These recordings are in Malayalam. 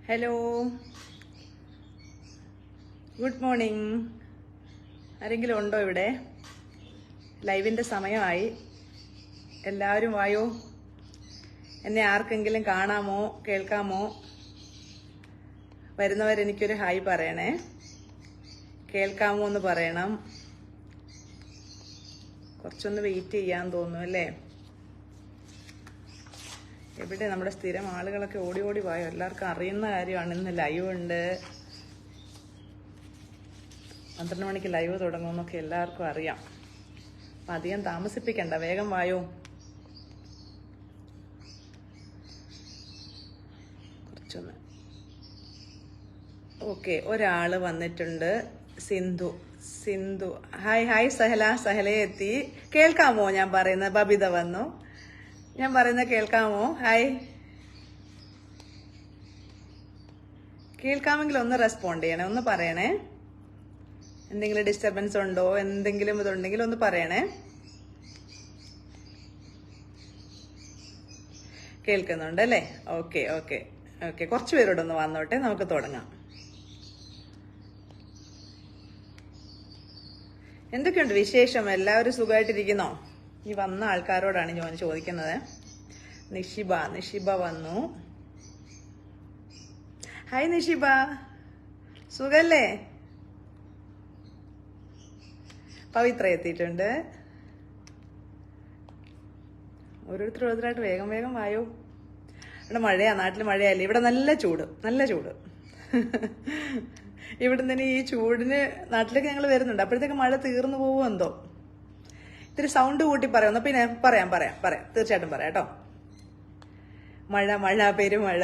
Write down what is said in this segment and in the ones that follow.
Hello, good morning. ആരെങ്കിലും ഉണ്ടോ ഇവിടെ? ലൈവിൻ്റെ സമയമായി. എല്ലാവരും വായോ. എന്നെ ആർക്കെങ്കിലും കാണാമോ, കേൾക്കാമോ? വരുന്നവരെനിക്കൊരു ഹായ് പറയണേ. കേൾക്കാമോ എന്ന് പറയണം. കുറച്ചൊന്ന് വെയിറ്റ് ചെയ്യാൻ തോന്നുന്നു അല്ലേ? എവിടെ നമ്മുടെ സ്ഥിരം ആളുകളൊക്കെ ഓടി ഓടി പോയോ? എല്ലാവർക്കും അറിയുന്ന കാര്യമാണ്. ഇന്ന് ലൈവ് ഉണ്ട്, 12 മണിക്ക് ലൈവ് തുടങ്ങുമെന്നൊക്കെ എല്ലാവർക്കും അറിയാം. അപ്പം അധികം താമസിപ്പിക്കണ്ട, വേഗം വായോ. കുറച്ചൊന്ന് ഓക്കെ. ഒരാള് വന്നിട്ടുണ്ട്, സിന്ധു. Sindhu hi hi. സഹലയെ എത്തി. കേൾക്കാമോ ഞാൻ പറയുന്നത്? ബബിത വന്നു. ഞാൻ പറയുന്നത് കേൾക്കാമോ? ഹായ്. കേൾക്കാമെങ്കിൽ ഒന്ന് റെസ്പോണ്ട് ചെയ്യണേ, ഒന്ന് പറയണേ. എന്തെങ്കിലും ഡിസ്റ്റർബൻസ് ഉണ്ടോ, എന്തെങ്കിലും ഇതുണ്ടെങ്കിൽ ഒന്ന് പറയണേ. കേൾക്കുന്നുണ്ട് അല്ലേ? Okay okay okay. കുറച്ച് പേരോട് ഒന്ന് വന്നോട്ടെ, നമുക്ക് തുടങ്ങാം. എന്തൊക്കെയുണ്ട് വിശേഷം? എല്ലാവരും സുഖമായിട്ടിരിക്കുന്നോ? ഈ വന്ന ആൾക്കാരോടാണ് ഞാൻ ചോദിക്കുന്നത്. നിഷിബ വന്നു. ഹായ് നിഷിബ, സുഖല്ലേ? പവിത്ര എത്തിയിട്ടുണ്ട്. ഓരോരുത്തരായിട്ട് വേഗം വേഗം വായോ. ഇവിടെ മഴയാ, നാട്ടിൽ മഴയല്ലേ? ഇവിടെ നല്ല ചൂട്. ഇവിടെ തന്നെ ഈ ചൂടിന് നാട്ടിലേക്ക് ഞങ്ങൾ വരുന്നുണ്ട്. അപ്പോഴത്തേക്ക് മഴ തീർന്നു പോകുമോ എന്തോ. ഇത്തിരി സൗണ്ട് കൂട്ടി പറയാം. പിന്നെ പറയാം തീർച്ചയായിട്ടും പറയാം കേട്ടോ. മഴ പെരുമഴ.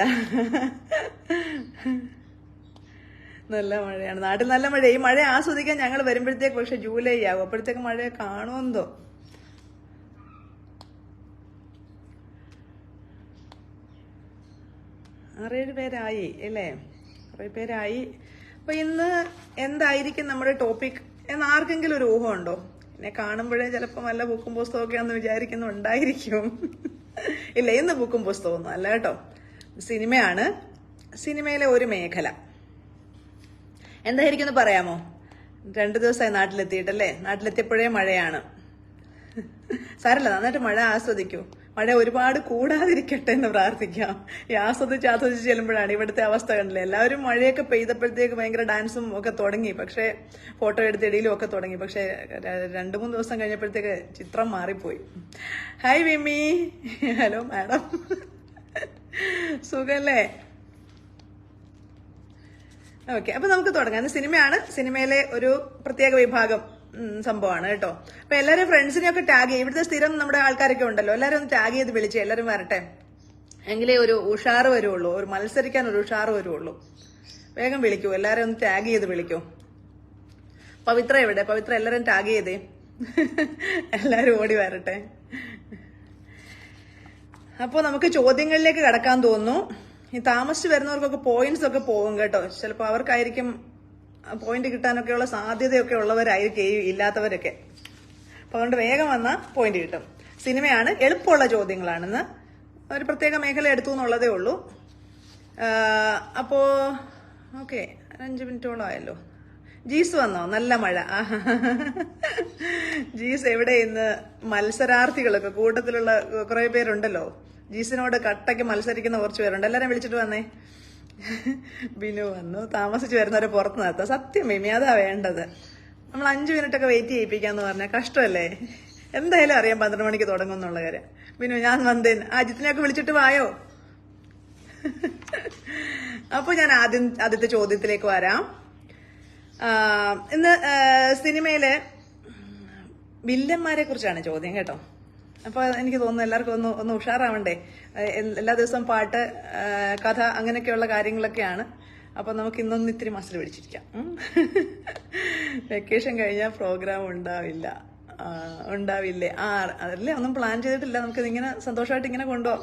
നല്ല മഴയാണ് നാട്ടിൽ, നല്ല മഴ. ഈ മഴ ആസ്വദിക്കാൻ ഞങ്ങൾ വരുമ്പോഴത്തേക്ക് പക്ഷെ ജൂലൈ ആകും. അപ്പോഴത്തേക്ക് മഴ കാണുമെന്തോ. ആറേഴ് പേരായി അല്ലേ? കുറേ പേരായി. അപ്പൊ ഇന്ന് എന്തായിരിക്കും നമ്മുടെ ടോപ്പിക് എന്ന് ആർക്കെങ്കിലും ഒരു ഊഹമുണ്ടോ? എന്നെ കാണുമ്പോഴേ ചിലപ്പോൾ നല്ല ബുക്കും പുസ്തകമൊക്കെയാണെന്ന് വിചാരിക്കുന്നുണ്ടായിരിക്കും. ഇല്ല, ഇന്ന് ബുക്കും പുസ്തകമൊന്നും അല്ല കേട്ടോ. സിനിമയാണ്. സിനിമയിലെ ഒരു മേഖല എന്തായിരിക്കും എന്ന് പറയാമോ? 2 ദിവസമായി നാട്ടിലെത്തിയിട്ടല്ലേ? നാട്ടിലെത്തിയപ്പോഴേ മഴയാണ്. സാരല്ല, നന്നായിട്ട് മഴ ആസ്വദിക്കൂ. മഴ ഒരുപാട് കൂടാതിരിക്കട്ടെ എന്ന് പ്രാർത്ഥിക്കാം. ഈ ആസ്വദിച്ച് ചെല്ലുമ്പോഴാണ് ഇവിടുത്തെ അവസ്ഥ കണ്ടില്ലേ. എല്ലാവരും മഴയൊക്കെ പെയ്തപ്പോഴത്തേക്ക് ഭയങ്കര ഡാൻസും ഒക്കെ തുടങ്ങി. പക്ഷേ ഫോട്ടോ എടുത്തിടയിലും ഒക്കെ തുടങ്ങി. പക്ഷേ 2-3 ദിവസം കഴിഞ്ഞപ്പോഴത്തേക്ക് ചിത്രം മാറിപ്പോയി. ഹായ് വിമി. ഹലോ മാഡം, സുഖല്ലേ? ഓക്കെ, അപ്പൊ നമുക്ക് തുടങ്ങാം. സിനിമയാണ്. സിനിമയിലെ ഒരു പ്രത്യേക വിഭാഗം സംഭവമാണ് കേട്ടോ. അപ്പൊ എല്ലാവരും ഫ്രണ്ട്സിനെയൊക്കെ ടാഗ് ചെയ്യും. ഇവിടുത്തെ സ്ഥിരം നമ്മുടെ ആൾക്കാരൊക്കെ ഉണ്ടല്ലോ, എല്ലാവരും ഒന്ന് ടാഗ് ചെയ്ത് വിളിച്ചേ. എല്ലാവരും വരട്ടെ, എങ്കിലേ ഒരു ഉഷാറ് വരുള്ളൂ, ഒരു മത്സരിക്കാൻ ഒരു ഉഷാറ് വരുള്ളൂ. വേഗം വിളിക്കൂ, എല്ലാവരും ഒന്ന് ടാഗ് ചെയ്ത് വിളിക്കൂ. പവിത്ര എവിടെ? പവിത്ര എല്ലാവരും ടാഗ് ചെയ്തേ. എല്ലാവരും ഓടി വരട്ടെ. അപ്പോൾ നമുക്ക് ചോദ്യങ്ങളിലേക്ക് കടക്കാൻ തോന്നുന്നു. ഈ താമസിച്ച് വരുന്നവർക്കൊക്കെ പോയിന്റ്സ് ഒക്കെ പോകും കേട്ടോ. ചിലപ്പോൾ അവർക്കായിരിക്കും പോയിന്റ് കിട്ടാനൊക്കെയുള്ള സാധ്യതയൊക്കെ ഉള്ളവരായിരിക്കും ഇല്ലാത്തവരൊക്കെ. അപ്പൊ അതുകൊണ്ട് വേഗം വന്നാൽ പോയിന്റ് കിട്ടും. സിനിമയാണ്, എളുപ്പമുള്ള ചോദ്യങ്ങളാണെന്ന്. ഒരു പ്രത്യേക മേഖല എടുത്തു എന്നുള്ളതേ ഉള്ളൂ. അപ്പോ ഓക്കെ, 5 മിനിറ്റോളം ആയല്ലോ. ജീസ് വന്നോ? നല്ല മഴ. ജീസ് എവിടെ? ഇന്ന് മത്സരാർത്ഥികളൊക്കെ കൂട്ടത്തിലുള്ള കുറെ പേരുണ്ടല്ലോ. ജീസിനോട് കട്ടയ്ക്ക് മത്സരിക്കുന്ന കുറച്ച് പേരുണ്ട്. എല്ലാരും വിളിച്ചിട്ട് വന്നേ. ബിനു വന്നു. താമസിച്ച് വരുന്നവരെ പുറത്ത് നിർത്താം. സത്യം മിമി, അതാ വേണ്ടത്. നമ്മൾ 5 മിനിറ്റൊക്കെ വെയിറ്റ് ചെയ്യിപ്പിക്കാന്ന് പറഞ്ഞാൽ കഷ്ടമല്ലേ? എന്തായാലും അറിയാം 12 മണിക്ക് തുടങ്ങും എന്നുള്ള കാര്യം. ബിനു ഞാൻ വന്നേന്. അജിത്തിനെയൊക്കെ വിളിച്ചിട്ട് വായോ. അപ്പൊ ഞാൻ ആദ്യത്തെ ചോദ്യത്തിലേക്ക് വരാം. ഇന്ന് സിനിമയിലെ വില്ലന്മാരെ കുറിച്ചാണ് ചോദ്യം കേട്ടോ. അപ്പൊ എനിക്ക് തോന്നുന്നു എല്ലാവർക്കും ഒന്ന് ഉഷാറാവണ്ടേ. എല്ലാ ദിവസവും പാട്ട്, കഥ, അങ്ങനെയൊക്കെയുള്ള കാര്യങ്ങളൊക്കെയാണ്. അപ്പൊ നമുക്ക് ഇന്നൊന്ന് ഇത്തിരി മസിൽ പിടിച്ചിരിക്കാം. വെക്കേഷൻ കഴിഞ്ഞാൽ പ്രോഗ്രാം ഉണ്ടാവില്ലേ? അതല്ലേ, ഒന്നും പ്ലാൻ ചെയ്തിട്ടില്ല. നമുക്ക് ഇങ്ങനെ സന്തോഷമായിട്ട് ഇങ്ങനെ കൊണ്ടുപോകാം.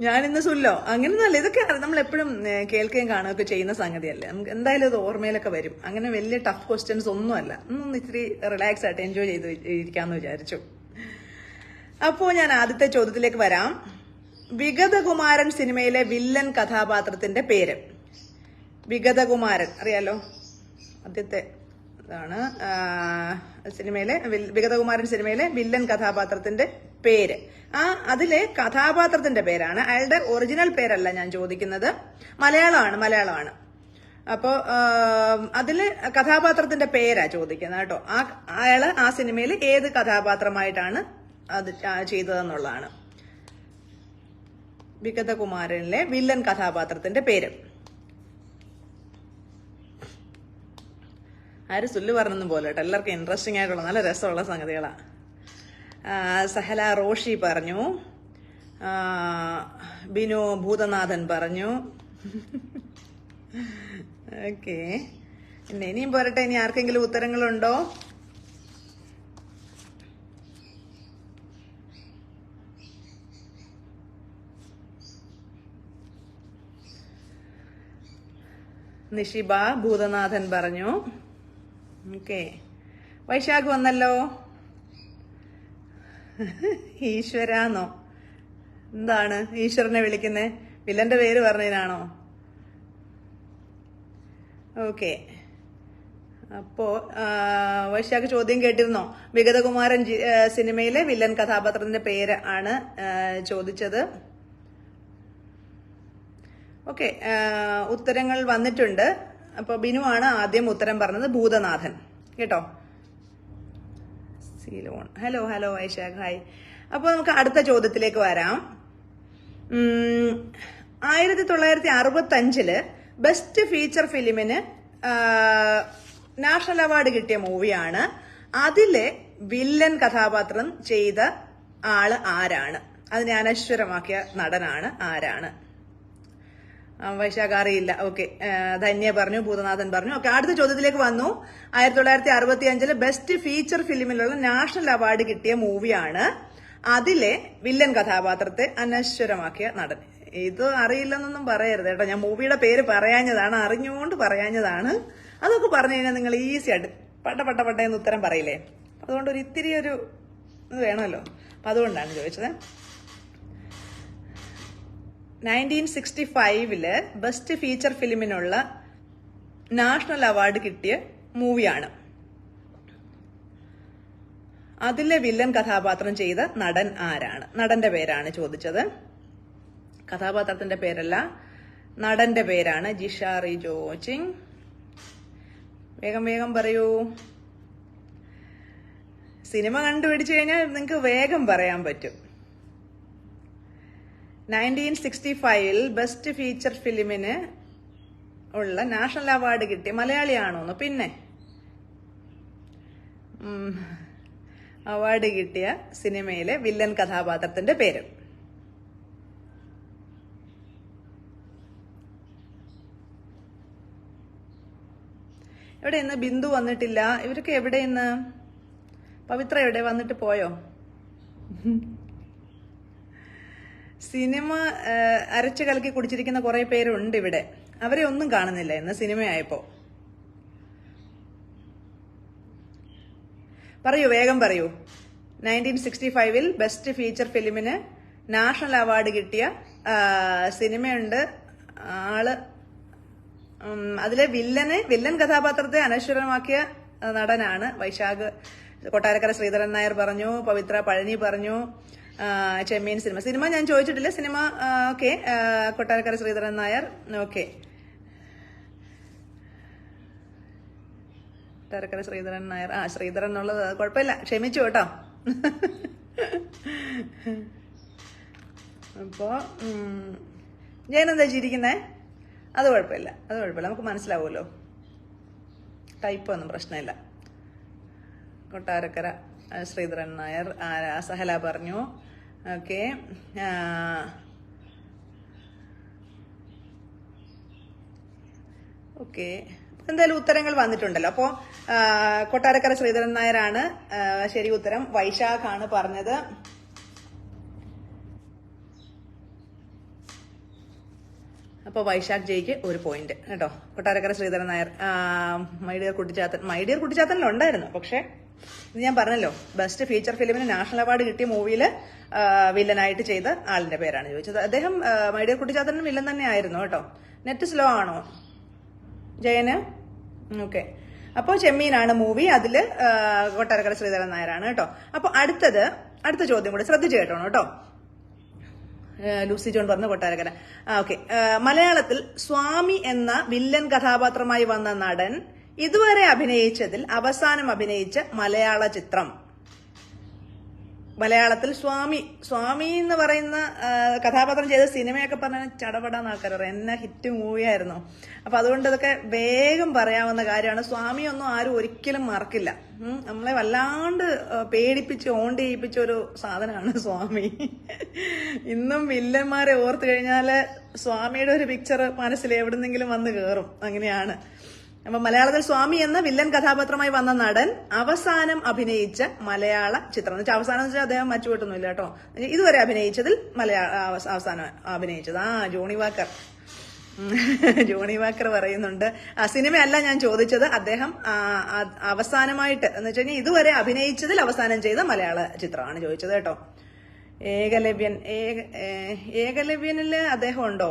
ഞാനിന്ന് സുല്ലോ അങ്ങനെയൊന്നുമല്ല. ഇതൊക്കെ നമ്മൾ എപ്പോഴും കേൾക്കുകയും കാണുകയൊക്കെ ചെയ്യുന്ന സംഗതിയല്ലേ. നമുക്ക് എന്തായാലും ഇത് ഓർമ്മയിലൊക്കെ വരും. അങ്ങനെ വലിയ ടഫ് ക്വസ്റ്റ്യൻസ് ഒന്നുമല്ല. ഒന്ന് ഇത്തിരി റിലാക്സ് ആയിട്ട് എൻജോയ് ചെയ്ത് ഇരിക്കാമെന്ന് വിചാരിച്ചു. അപ്പോൾ ഞാൻ ആദ്യത്തെ ചോദ്യത്തിലേക്ക് വരാം. വിഗതകുമാരൻ സിനിമയിലെ വില്ലൻ കഥാപാത്രത്തിന്റെ പേര്. വിഗതകുമാരൻ അറിയാലോ, ആദ്യത്തെ ഇതാണ് സിനിമയിലെ വിഗതകുമാരൻ സിനിമയിലെ വില്ലൻ കഥാപാത്രത്തിന്റെ പേര്. അതിലെ കഥാപാത്രത്തിന്റെ പേരാണ്, അയാളുടെ ഒറിജിനൽ പേരല്ല ഞാൻ ചോദിക്കുന്നത്. മലയാളമാണ്. അപ്പോ അതില് കഥാപാത്രത്തിന്റെ പേരാ ചോദിക്കുന്നത് കേട്ടോ. അയാള് ആ സിനിമയിൽ ഏത് കഥാപാത്രമായിട്ടാണ് അത് ചെയ്തതെന്നുള്ളതാണ്. വിഗതകുമാരനിലെ വില്ലൻ കഥാപാത്രത്തിന്റെ പേര്. ആര് സുല്ലു പറഞ്ഞൊന്നും പോലെ കേട്ടോ, എല്ലാവർക്കും ഇൻട്രസ്റ്റിംഗ് ആയിട്ടുള്ള നല്ല രസമുള്ള സംഗതികളാ. സഹല റോഷി പറഞ്ഞു, ബിനു ഭൂതനാഥൻ പറഞ്ഞു. ഓക്കെ, പിന്നെ ഇനിയും പോരട്ടെ. ഇനി ആർക്കെങ്കിലും ഉത്തരങ്ങളുണ്ടോ? നിഷിബ ഭൂതനാഥൻ പറഞ്ഞു. ഓക്കെ, വൈശാഖ് വന്നല്ലോ. ഈശ്വരാന്നോ? എന്താണ് ഈശ്വരനെ വിളിക്കുന്നേ? വില്ലന്റെ പേര് പറഞ്ഞതിനാണോ? ഓക്കെ, അപ്പോ വൈശാഖ് ചോദ്യം കേട്ടിരുന്നോ? വിഗതകുമാരൻ സിനിമയിലെ വില്ലൻ കഥാപാത്രത്തിന്റെ പേര് ആണ് ചോദിച്ചത്. ഓക്കെ, ഉത്തരങ്ങൾ വന്നിട്ടുണ്ട്. അപ്പൊ ബിനു ആണ് ആദ്യം ഉത്തരം പറഞ്ഞത്, ഭൂതനാഥൻ കേട്ടോ. സീലോൺ ഹലോ വൈശാഖ്, ഹായ്. അപ്പൊ നമുക്ക് അടുത്ത ചോദ്യത്തിലേക്ക് വരാം. 1965 ബെസ്റ്റ് ഫീച്ചർ ഫിലിമിന് നാഷണൽ അവാർഡ് കിട്ടിയ മൂവിയാണ്. അതിലെ വില്ലൻ കഥാപാത്രം ചെയ്ത ആള് ആരാണ്? അതിനെ അനശ്വരമാക്കിയ നടനാണ് ആരാണ്? വൈശാഖ് അറിയില്ല. ഓക്കെ, ധന്യ പറഞ്ഞു, ഭൂതനാഥൻ പറഞ്ഞു. ഓക്കെ, അടുത്ത ചോദ്യത്തിലേക്ക് വന്നു. 1965 ബെസ്റ്റ് ഫീച്ചർ ഫിലിമിലുള്ള നാഷണൽ അവാർഡ് കിട്ടിയ മൂവിയാണ്. അതിലെ വില്ലൻ കഥാപാത്രത്തെ അനശ്വരമാക്കിയ നടൻ. ഇത് അറിയില്ലെന്നൊന്നും പറയരുത് കേട്ടോ. ഞാൻ മൂവിയുടെ പേര് പറയാഞ്ഞതാണ്, അറിഞ്ഞുകൊണ്ട് പറയാഞ്ഞതാണ്. അതൊക്കെ പറഞ്ഞു കഴിഞ്ഞാൽ നിങ്ങൾ ഈസി ആയിട്ട് പട്ടയെന്ന് ഉത്തരം പറയില്ലേ? അതുകൊണ്ട് ഒരു ഇത്തിരി ഒരു ഇത് വേണമല്ലോ. അപ്പൊ അതുകൊണ്ടാണ് ചോദിച്ചത്. 1965 ബെസ്റ്റ് ഫീച്ചർ ഫിലിമിനുള്ള നാഷണൽ അവാർഡ് കിട്ടിയ മൂവിയാണ്. അതിലെ വില്ലൻ കഥാപാത്രം ചെയ്ത നടൻ ആരാണ്? നടന്റെ പേരാണ് ചോദിച്ചത്, കഥാപാത്രത്തിന്റെ പേരല്ല, നടന്റെ പേരാണ്. ജിഷാറി ജോച്ചിങ്, വേഗം പറയൂ. സിനിമ കണ്ടുപിടിച്ചു കഴിഞ്ഞാൽ നിങ്ങൾക്ക് വേഗം പറയാൻ പറ്റും. 1965 ബെസ്റ്റ് ഫീച്ചർ ഫിലിമിന് ഉള്ള നാഷണൽ അവാർഡ് കിട്ടിയ മലയാളിയാണോന്ന്? പിന്നെ അവാർഡ് കിട്ടിയ സിനിമയിലെ വില്ലൻ കഥാപാത്രത്തിന്റെ പേര്. എവിടെ ഇന്ന് ബിന്ദു വന്നിട്ടില്ല. ഇവരൊക്കെ എവിടെ ഇന്ന്? പവിത്ര എവിടെ? വന്നിട്ട് പോയോ? സിനിമ അരച്ചു കലക്കി കുടിച്ചിരിക്കുന്ന കുറെ പേരുണ്ട് ഇവിടെ. അവരെ ഒന്നും കാണുന്നില്ല ഇന്ന് സിനിമയായപ്പോ. പറയൂ, വേഗം പറയൂ. 1965 ബെസ്റ്റ് ഫീച്ചർ ഫിലിമിന് നാഷണൽ അവാർഡ് കിട്ടിയ സിനിമയുണ്ട്. ആള് അതിലെ വില്ലൻ കഥാപാത്രത്തെ അനശ്വരമാക്കിയ നടനാണ്. വൈശാഖ് കൊട്ടാരക്കര ശ്രീധരൻ നായർ പറഞ്ഞു, പവിത്ര പഴനി പറഞ്ഞു, ചെമ്മീൻ സിനിമ ഞാൻ ചോദിച്ചിട്ടില്ല. Cinema okay, Kottarakkara Sreedharan Nair. Okay, Kottarakkara Sreedharan Nair. Sreedharan എന്നുള്ളത് കുഴപ്പമില്ല, ക്ഷമിച്ചു കേട്ടോ. അപ്പോ ഞാനെന്താ ചിരിക്കുന്നേ? അത് കുഴപ്പമില്ല, നമുക്ക് മനസ്സിലാവുമല്ലോ. ടൈപ്പ് ഒന്നും പ്രശ്നമില്ല. കൊട്ടാരക്കര ശ്രീധരൻ നായർ. സഹല പറഞ്ഞു. ഓക്കെ, ഓക്കെ, എന്തായാലും ഉത്തരങ്ങൾ വന്നിട്ടുണ്ടല്ലോ. അപ്പോ കൊട്ടാരക്കര ശ്രീധരൻ നായരാണ് ശരി ഉത്തരം. വൈശാഖാണ് പറഞ്ഞത്. അപ്പൊ വൈശാഖ് ജയിക്ക് 1 പോയിന്റ് കേട്ടോ. കൊട്ടാരക്കര ശ്രീധരൻ നായർ. മൈഡിയർ കുട്ടിച്ചാത്തനിലുണ്ടായിരുന്നു, പക്ഷെ ഇത് ഞാൻ പറഞ്ഞല്ലോ, ബെസ്റ്റ് ഫീച്ചർ ഫിലിമിന് നാഷണൽ അവാർഡ് കിട്ടിയ മൂവിയിൽ വില്ലനായിട്ട് ചെയ്ത ആളിന്റെ പേരാണ് ചോദിച്ചത്. അദ്ദേഹം മൈഡിയർ കുട്ടിച്ചാത്തനും വില്ലൻ തന്നെ ആയിരുന്നു കേട്ടോ. നെറ്റ് സ്ലോ ആണോ ജയന്? ഓക്കെ. അപ്പോൾ ചെമ്മീനാണ് മൂവി, അതില് കൊട്ടാരക്കര ശ്രീധരൻ നായരാണ് കേട്ടോ. അപ്പൊ അടുത്ത ചോദ്യം കൂടെ ശ്രദ്ധിച്ചു കേട്ടോ കേട്ടോ. ലൂസി ജോൺ പറഞ്ഞ കൊട്ടാരക്കര. ഓക്കെ. മലയാളത്തിൽ സ്വാമി എന്ന വില്ലൻ കഥാപാത്രമായി വന്ന നടൻ ഇതുവരെ അഭിനയിച്ചതിൽ അവസാനം അഭിനയിച്ച മലയാള ചിത്രം. മലയാളത്തിൽ സ്വാമി എന്ന് പറയുന്ന കഥാപാത്രം ചെയ്ത സിനിമയൊക്കെ പറഞ്ഞാൽ ചടപടാന്ന് ആൾക്കാർ പറയാം. എന്നെ ഹിറ്റ് മൂവിയായിരുന്നു. അപ്പൊ അതുകൊണ്ട് ഇതൊക്കെ വേഗം പറയാവുന്ന കാര്യമാണ്. സ്വാമിയൊന്നും ആരും ഒരിക്കലും മറക്കില്ല. നമ്മളെ വല്ലാണ്ട് പേടിപ്പിച്ച് ഓണ്ട് ചെയ്യിപ്പിച്ച ഒരു സാധനമാണ് സ്വാമി. ഇന്നും വില്ലന്മാരെ ഓർത്തു കഴിഞ്ഞാല് സ്വാമിയുടെ ഒരു പിക്ചർ മനസ്സിൽ എവിടുന്നെങ്കിലും വന്ന് കയറും. അങ്ങനെയാണ്. അപ്പൊ മലയാളത്തിൽ സ്വാമി എന്ന വില്ലൻ കഥാപാത്രമായി വന്ന നടൻ അവസാനം അഭിനയിച്ച മലയാള ചിത്രം എന്ന് വെച്ചാൽ അവസാനം വെച്ചാൽ അദ്ദേഹം മറ്റുപോയിട്ടൊന്നുമില്ല കേട്ടോ. ഇതുവരെ അഭിനയിച്ചതിൽ അവസാനം അഭിനയിച്ചത് ജോണി വാക്കർ പറയുന്നുണ്ട്. സിനിമയല്ല ഞാൻ ചോദിച്ചത്, അദ്ദേഹം അവസാനമായിട്ട് എന്ന് വെച്ച് കഴിഞ്ഞാൽ ഇതുവരെ അഭിനയിച്ചതിൽ അവസാനം ചെയ്ത മലയാള ചിത്രമാണ് ചോദിച്ചത് കേട്ടോ. ഏകലവ്യനില് അദ്ദേഹം ഉണ്ടോ?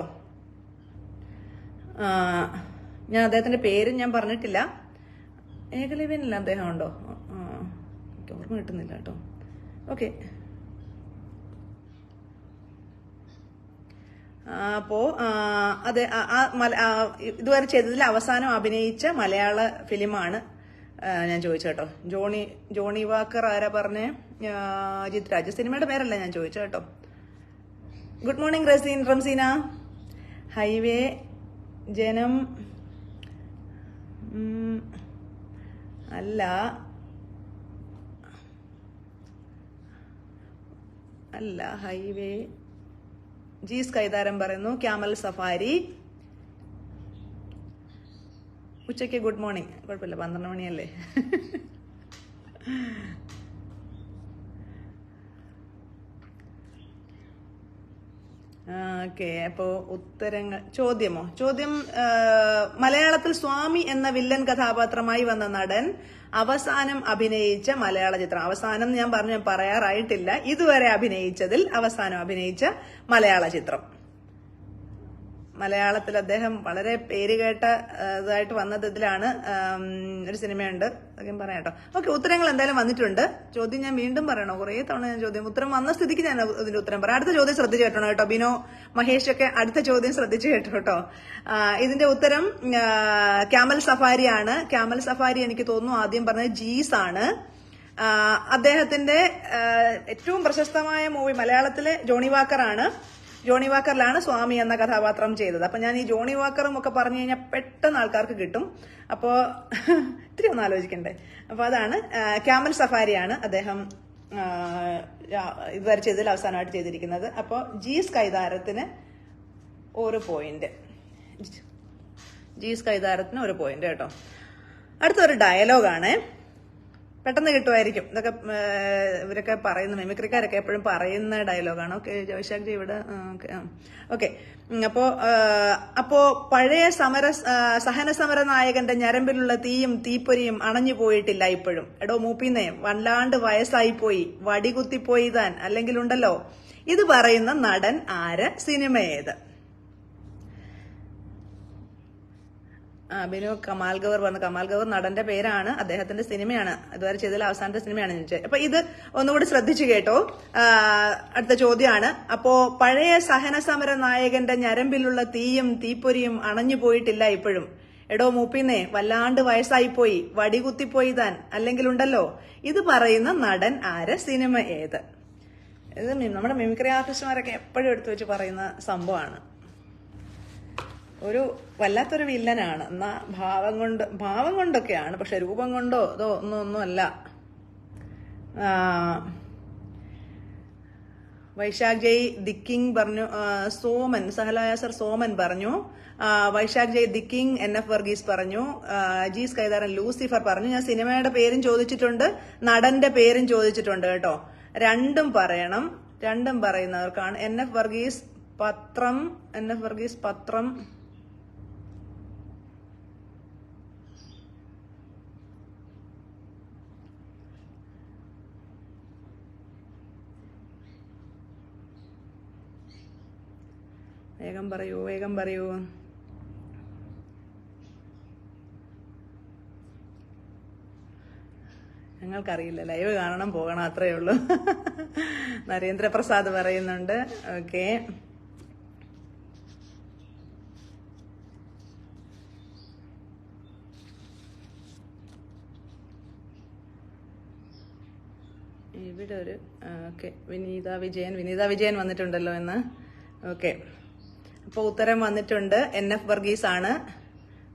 ഞാൻ അദ്ദേഹത്തിന്റെ പേരും ഞാൻ പറഞ്ഞിട്ടില്ല. ഏകലവ്യനില്ല അദ്ദേഹം ഉണ്ടോ? എനിക്ക് ഓർമ്മ കിട്ടുന്നില്ല കേട്ടോ. ഓക്കെ. അപ്പോ അതെ, ഇതുവരെ ചെയ്തതിൽ അവസാനം അഭിനയിച്ച മലയാള ഫിലിമാണ് ഞാൻ ചോദിച്ചു കേട്ടോ. ജോണി വാക്കർ ആരാ പറഞ്ഞേ? അജിത് രാജ്. സിനിമയുടെ പേരല്ല ഞാൻ ചോദിച്ചു കേട്ടോ. Good morning Ramseena. ഹൈവേ ജനം അല്ല ഹൈവേ. ജീസ് കൈതാരം പറയുന്നു. Camel safari. ഉച്ചയ്ക്ക് ഗുഡ് മോർണിംഗ്. കുഴപ്പമില്ല, 12 മണിയല്ലേ. ഓക്കെ. അപ്പോ ചോദ്യം മലയാളത്തിൽ സ്വാമി എന്ന വില്ലൻ കഥാപാത്രമായി വന്ന നടൻ അവസാനം അഭിനയിച്ച മലയാള ചിത്രം. അവസാനം ഞാൻ പറയാറായിട്ടില്ല. ഇതുവരെ അഭിനയിച്ചതിൽ അവസാനം അഭിനയിച്ച മലയാള ചിത്രം. മലയാളത്തിൽ അദ്ദേഹം വളരെ പേരുകേട്ട ഇതായിട്ട് വന്നത് ഇതിലാണ്. ഒരു സിനിമയുണ്ട്, അതൊക്കെ പറയാം കേട്ടോ. ഓക്കെ. ഉത്തരങ്ങൾ എന്തായാലും വന്നിട്ടുണ്ട്. ചോദ്യം ഞാൻ വീണ്ടും പറയണോ? കുറേ തവണ ഞാൻ ഉത്തരം വന്ന സ്ഥിതിക്ക് ഞാൻ ഇതിന്റെ ഉത്തരം പറയാം. അടുത്ത ചോദ്യം ശ്രദ്ധിച്ചു കേട്ടോ കേട്ടോ. ബിനോ മഹേഷ് ഒക്കെ അടുത്ത ചോദ്യം ശ്രദ്ധിച്ചു കേട്ടോ കേട്ടോ. ഇതിന്റെ ഉത്തരം ക്യാമൽ സഫാരി ആണ്. ക്യാമൽ സഫാരി എനിക്ക് തോന്നുന്നു ആദ്യം പറഞ്ഞത് ജീസ് ആണ്. അദ്ദേഹത്തിന്റെ ഏറ്റവും പ്രശസ്തമായ മൂവി മലയാളത്തിലെ ജോണി വാക്കർ ആണ്. ജോണി വാക്കറിലാണ് സ്വാമി എന്ന കഥാപാത്രം ചെയ്തത്. അപ്പൊ ഞാൻ ഈ ജോണി വാക്കറും ഒക്കെ പറഞ്ഞു കഴിഞ്ഞാൽ പെട്ടെന്ന് ആൾക്കാർക്ക് കിട്ടും. അപ്പോ ഇത്തിരി ഒന്ന് ആലോചിക്കണ്ടേ. അപ്പൊ അതാണ് ക്യാമൽ സഫാരിയാണ് അദ്ദേഹം ഇതുവരെ ചെയ്തതിൽ അവസാനമായിട്ട് ചെയ്തിരിക്കുന്നത്. അപ്പോ ജീസ് കൈതാരത്തിന് ഒരു പോയിന്റ്. കേട്ടോ. അടുത്തൊരു ഡയലോഗാണ്. പെട്ടെന്ന് കിട്ടുമായിരിക്കും. ഇതൊക്കെ ഇവരൊക്കെ പറയുന്ന മിമിക്രിക്കാരൊക്കെ എപ്പോഴും പറയുന്ന ഡയലോഗാണ്. ഓക്കെ. ജോഷാഖ് ജി ഇവിടെ. ഓക്കെ. അപ്പോ പഴയ സഹന സമര നായകന്റെ ഞരമ്പിലുള്ള തീയും തീപ്പൊരിയും അണഞ്ഞു പോയിട്ടില്ല ഇപ്പോഴും. എടോ മൂപ്പിന്നേ, വല്ലാണ്ട് വയസ്സായി പോയി, വടികുത്തിപ്പോയി താൻ, അല്ലെങ്കിൽ ഉണ്ടല്ലോ. ഇത് പറയുന്ന നടൻ ആര്? സിനിമ ഏത്? ബിനു കമാൽ ഗവർ പറഞ്ഞു. കമാൽ ഗവർ നടന്റെ പേരാണ്, അദ്ദേഹത്തിന്റെ സിനിമയാണ്, ഇതുവരെ ചെയ്തതിൽ അവസാനത്തെ സിനിമയാണ് ചോദിച്ചത്. അപ്പൊ ഇത് ഒന്നുകൂടി ശ്രദ്ധിച്ചു കേട്ടോ. അടുത്ത ചോദ്യമാണ്. അപ്പോ പഴയ സഹന സമര നായകന്റെ ഞരമ്പിലുള്ള തീയും തീപ്പൊരിയും അണഞ്ഞു പോയിട്ടില്ല ഇപ്പോഴും. എടോ മൂപ്പിന്നേ, വല്ലാണ്ട് വയസ്സായി പോയി, വടികുത്തിപ്പോയി താൻ, അല്ലെങ്കിൽ ഉണ്ടല്ലോ. ഇത് പറയുന്ന നടൻ ആര്? സിനിമ ഏത്? ഇത് നമ്മുടെ മിമിക്രി ആർട്ടിസ്റ്റുമാരൊക്കെ എപ്പോഴും എടുത്തു വെച്ച് പറയുന്ന സംഭവമാണ്. ഒരു വല്ലാത്തൊരു വില്ലനാണ്. എന്നാ ഭാവം കൊണ്ടൊക്കെയാണ്, പക്ഷെ രൂപം കൊണ്ടോ അതോ ഒന്നുമല്ല. വൈശാഖ് ജയ് ദിക്കിങ് പറഞ്ഞു. സോമൻ പറഞ്ഞു. വൈശാഖ് ജയ് ദിക്കിങ് NF വർഗീസ് പറഞ്ഞു. ജീസ് കൈതാരൻ ലൂസിഫർ പറഞ്ഞു. ഞാൻ സിനിമയുടെ പേരും ചോദിച്ചിട്ടുണ്ട്, നടന്റെ പേരും ചോദിച്ചിട്ടുണ്ട് കേട്ടോ. രണ്ടും പറയണം. രണ്ടും പറയുന്നവർക്കാണ്. NF വർഗീസ് പത്രം വേഗം പറയൂ, വേഗം പറയൂ. ഞങ്ങൾക്കറിയില്ല, ലൈവ് കാണണം, പോകണം, അത്രയേ ഉള്ളൂ. നരേന്ദ്രപ്രസാദ് പറയുന്നുണ്ട്. ഓക്കെ, ഇവിടെ ഒരു ഓക്കെ വിനീത വിജയൻ വന്നിട്ടുണ്ടല്ലോ എന്ന്. ഓക്കെ, അപ്പോൾ ഉത്തരം വന്നിട്ടുണ്ട്. NF വർഗീസ് ആണ്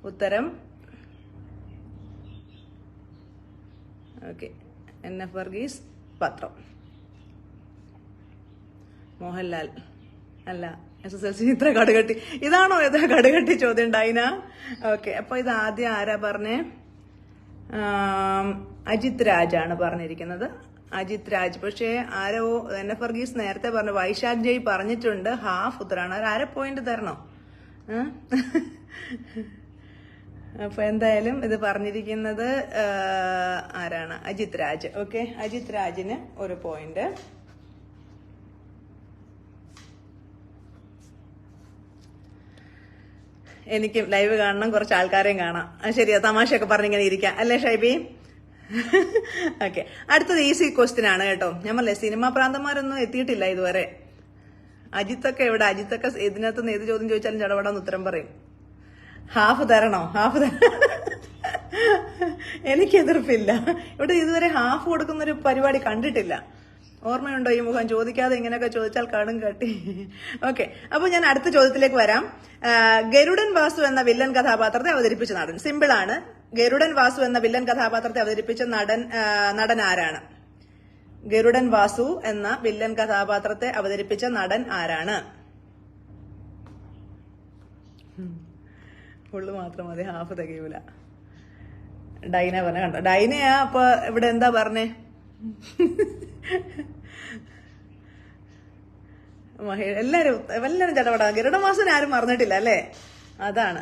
ഉത്തരം. ഓക്കെ, NF വർഗീസ് പത്രം. മോഹൻലാൽ അല്ല, SSLC ഇത്ര കടുകട്ടി. ഇതാണോ ഇതാ കടുകട്ടി ചോദ്യം ഡൈന? ഓക്കെ, അപ്പൊ ഇത് ആദ്യം ആരാ പറഞ്ഞേ? അജിത് രാജാണ് പറഞ്ഞിരിക്കുന്നത്. അജിത് രാജ്. പക്ഷേ ആരോ NF വർഗീസ് നേരത്തെ പറഞ്ഞു, വൈശാഖ് ജയ് പറഞ്ഞിട്ടുണ്ട് ഹാഫ് ഉത്തരാണ്. അത് 1/2 പോയിന്റ് തരണോ? അപ്പൊ എന്തായാലും ഇത് പറഞ്ഞിരിക്കുന്നത് ആരാണ്? അജിത് രാജ്. ഓക്കെ, അജിത് രാജിന് 1 പോയിന്റ്. എനിക്കും ലൈവ് കാണണം, കുറച്ച് ആൾക്കാരെയും കാണാം. ശരിയാ, തമാശയൊക്കെ പറഞ്ഞിങ്ങനെ ഇരിക്കാം അല്ലേ ഷൈബി? ഓക്കെ, അടുത്തത് ഈസി ക്വസ്റ്റ്യൻ ആണ് കേട്ടോ. ഞാൻ പറഞ്ഞേ സിനിമാ പ്രാന്തന്മാരൊന്നും എത്തിയിട്ടില്ല ഇതുവരെ. അജിത്തൊക്കെ എവിടെ? അജിത്തൊക്കെ ഇതിനകത്തുനിന്ന് ഏത് ചോദ്യം ചോദിച്ചാലും ചടപടാന്ന് ഉത്തരം പറയും. ഹാഫ് തരണോ? എനിക്ക് എതിർപ്പില്ല. ഇവിടെ ഇതുവരെ ഹാഫ് കൊടുക്കുന്ന ഒരു പരിപാടി കണ്ടിട്ടില്ല. ഓർമ്മയുണ്ടോ ഈ മുഖം? ചോദിക്കാതെ ഇങ്ങനെയൊക്കെ ചോദിച്ചാൽ കടും കട്ടി. ഓക്കെ, അപ്പൊ ഞാൻ അടുത്ത ചോദ്യത്തിലേക്ക് വരാം. ഗരുഡൻ വാസു എന്ന വില്ലൻ കഥാപാത്രത്തെ അവതരിപ്പിച്ച നടൻ. സിമ്പിൾ ആണ്. ഗരുഡൻ വാസു എന്ന വില്ലൻ കഥാപാത്രത്തെ അവതരിപ്പിച്ച നടൻ ആരാണ്? ഗരുഡൻ വാസു എന്ന വില്ലൻ കഥാപാത്രത്തെ അവതരിപ്പിച്ച നടൻ ആരാണ്? ഫുള്ള് മാത്രം മതി, ഹാഫ് തികയൂല. ഡൈന പറഞ്ഞ കണ്ടോ? ഡൈനയാ അപ്പൊ ഇവിടെ എന്താ പറഞ്ഞേ? എല്ലാരും ചടപടാ. ഗരുഡൻ വാസുവിനെ ആരും മറന്നിട്ടില്ല അല്ലേ? അതാണ്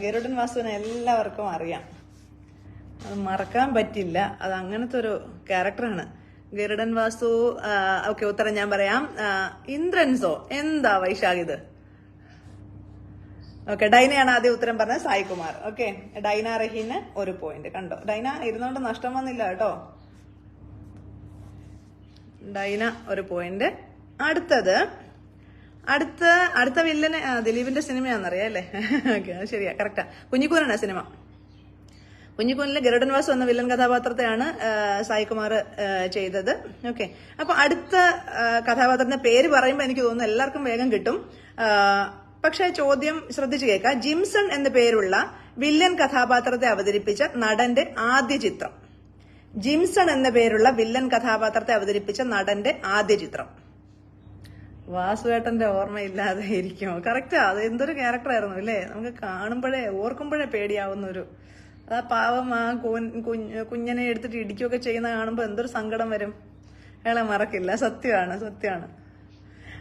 ഗരുഡൻ വാസുവിനെ എല്ലാവർക്കും അറിയാം. അത് മറക്കാൻ പറ്റില്ല. അത് അങ്ങനത്തെ ഒരു ക്യാരക്ടറാണ് ഗരുഡൻ വാസു. ഓക്കെ, ഉത്തരം ഞാൻ പറയാം. ഇന്ദ്രൻസോ എന്താ വൈശാഖ് ഇത്? ഓക്കെ, ഡൈനയാണ് ആദ്യം ഉത്തരം പറഞ്ഞത്. സായികുമാർ. ഓക്കെ, ഡൈന റഹീന് 1 പോയിന്റ്. കണ്ടോ, ഡൈന ഇരുന്നോണ്ട് നഷ്ടം വന്നില്ല കേട്ടോ. ഡൈന 1 പോയിന്റ്. അടുത്ത വില്ലന് ദിലീപിന്റെ സിനിമയാണെന്നറിയാം അല്ലേ? ഓക്കെ, അത് ശരിയാ, കറക്റ്റാ. കുഞ്ഞിക്കൂനാണ് സിനിമ. കുഞ്ഞിക്കൂനിലെ ഗരുഡൻ വാസു എന്ന വില്ലൻ കഥാപാത്രത്തെയാണ് സായികുമാർ ചെയ്തത്. ഓക്കെ, അപ്പൊ അടുത്ത കഥാപാത്രത്തിന്റെ പേര് പറയുമ്പോൾ എനിക്ക് തോന്നുന്നു എല്ലാവർക്കും വേഗം കിട്ടും. പക്ഷെ ചോദ്യം ശ്രദ്ധിച്ചു കേൾക്കാം. ജിംസൺ എന്ന പേരുള്ള വില്ലൻ കഥാപാത്രത്തെ അവതരിപ്പിച്ച നടന്റെ ആദ്യ ചിത്രം. ജിംസൺ എന്ന പേരുള്ള വില്ലൻ കഥാപാത്രത്തെ അവതരിപ്പിച്ച നടന്റെ ആദ്യ ചിത്രം. വാസുവേട്ടന്റെ ഓർമ്മയില്ലാതെ ഇരിക്കുമോ? കറക്റ്റാ. അത് എന്തൊരു ക്യാരക്ടറായിരുന്നു അല്ലേ? നമുക്ക് കാണുമ്പോഴേ ഓർക്കുമ്പോഴേ പേടിയാവുന്ന ഒരു. ആ പാവം ആ കുഞ്ഞനെ എടുത്തിട്ട് ഇടിക്കുകയൊക്കെ ചെയ്യുന്ന കാണുമ്പോൾ എന്തൊരു സങ്കടം വരും. അയാളെ മറക്കില്ല. സത്യമാണ്.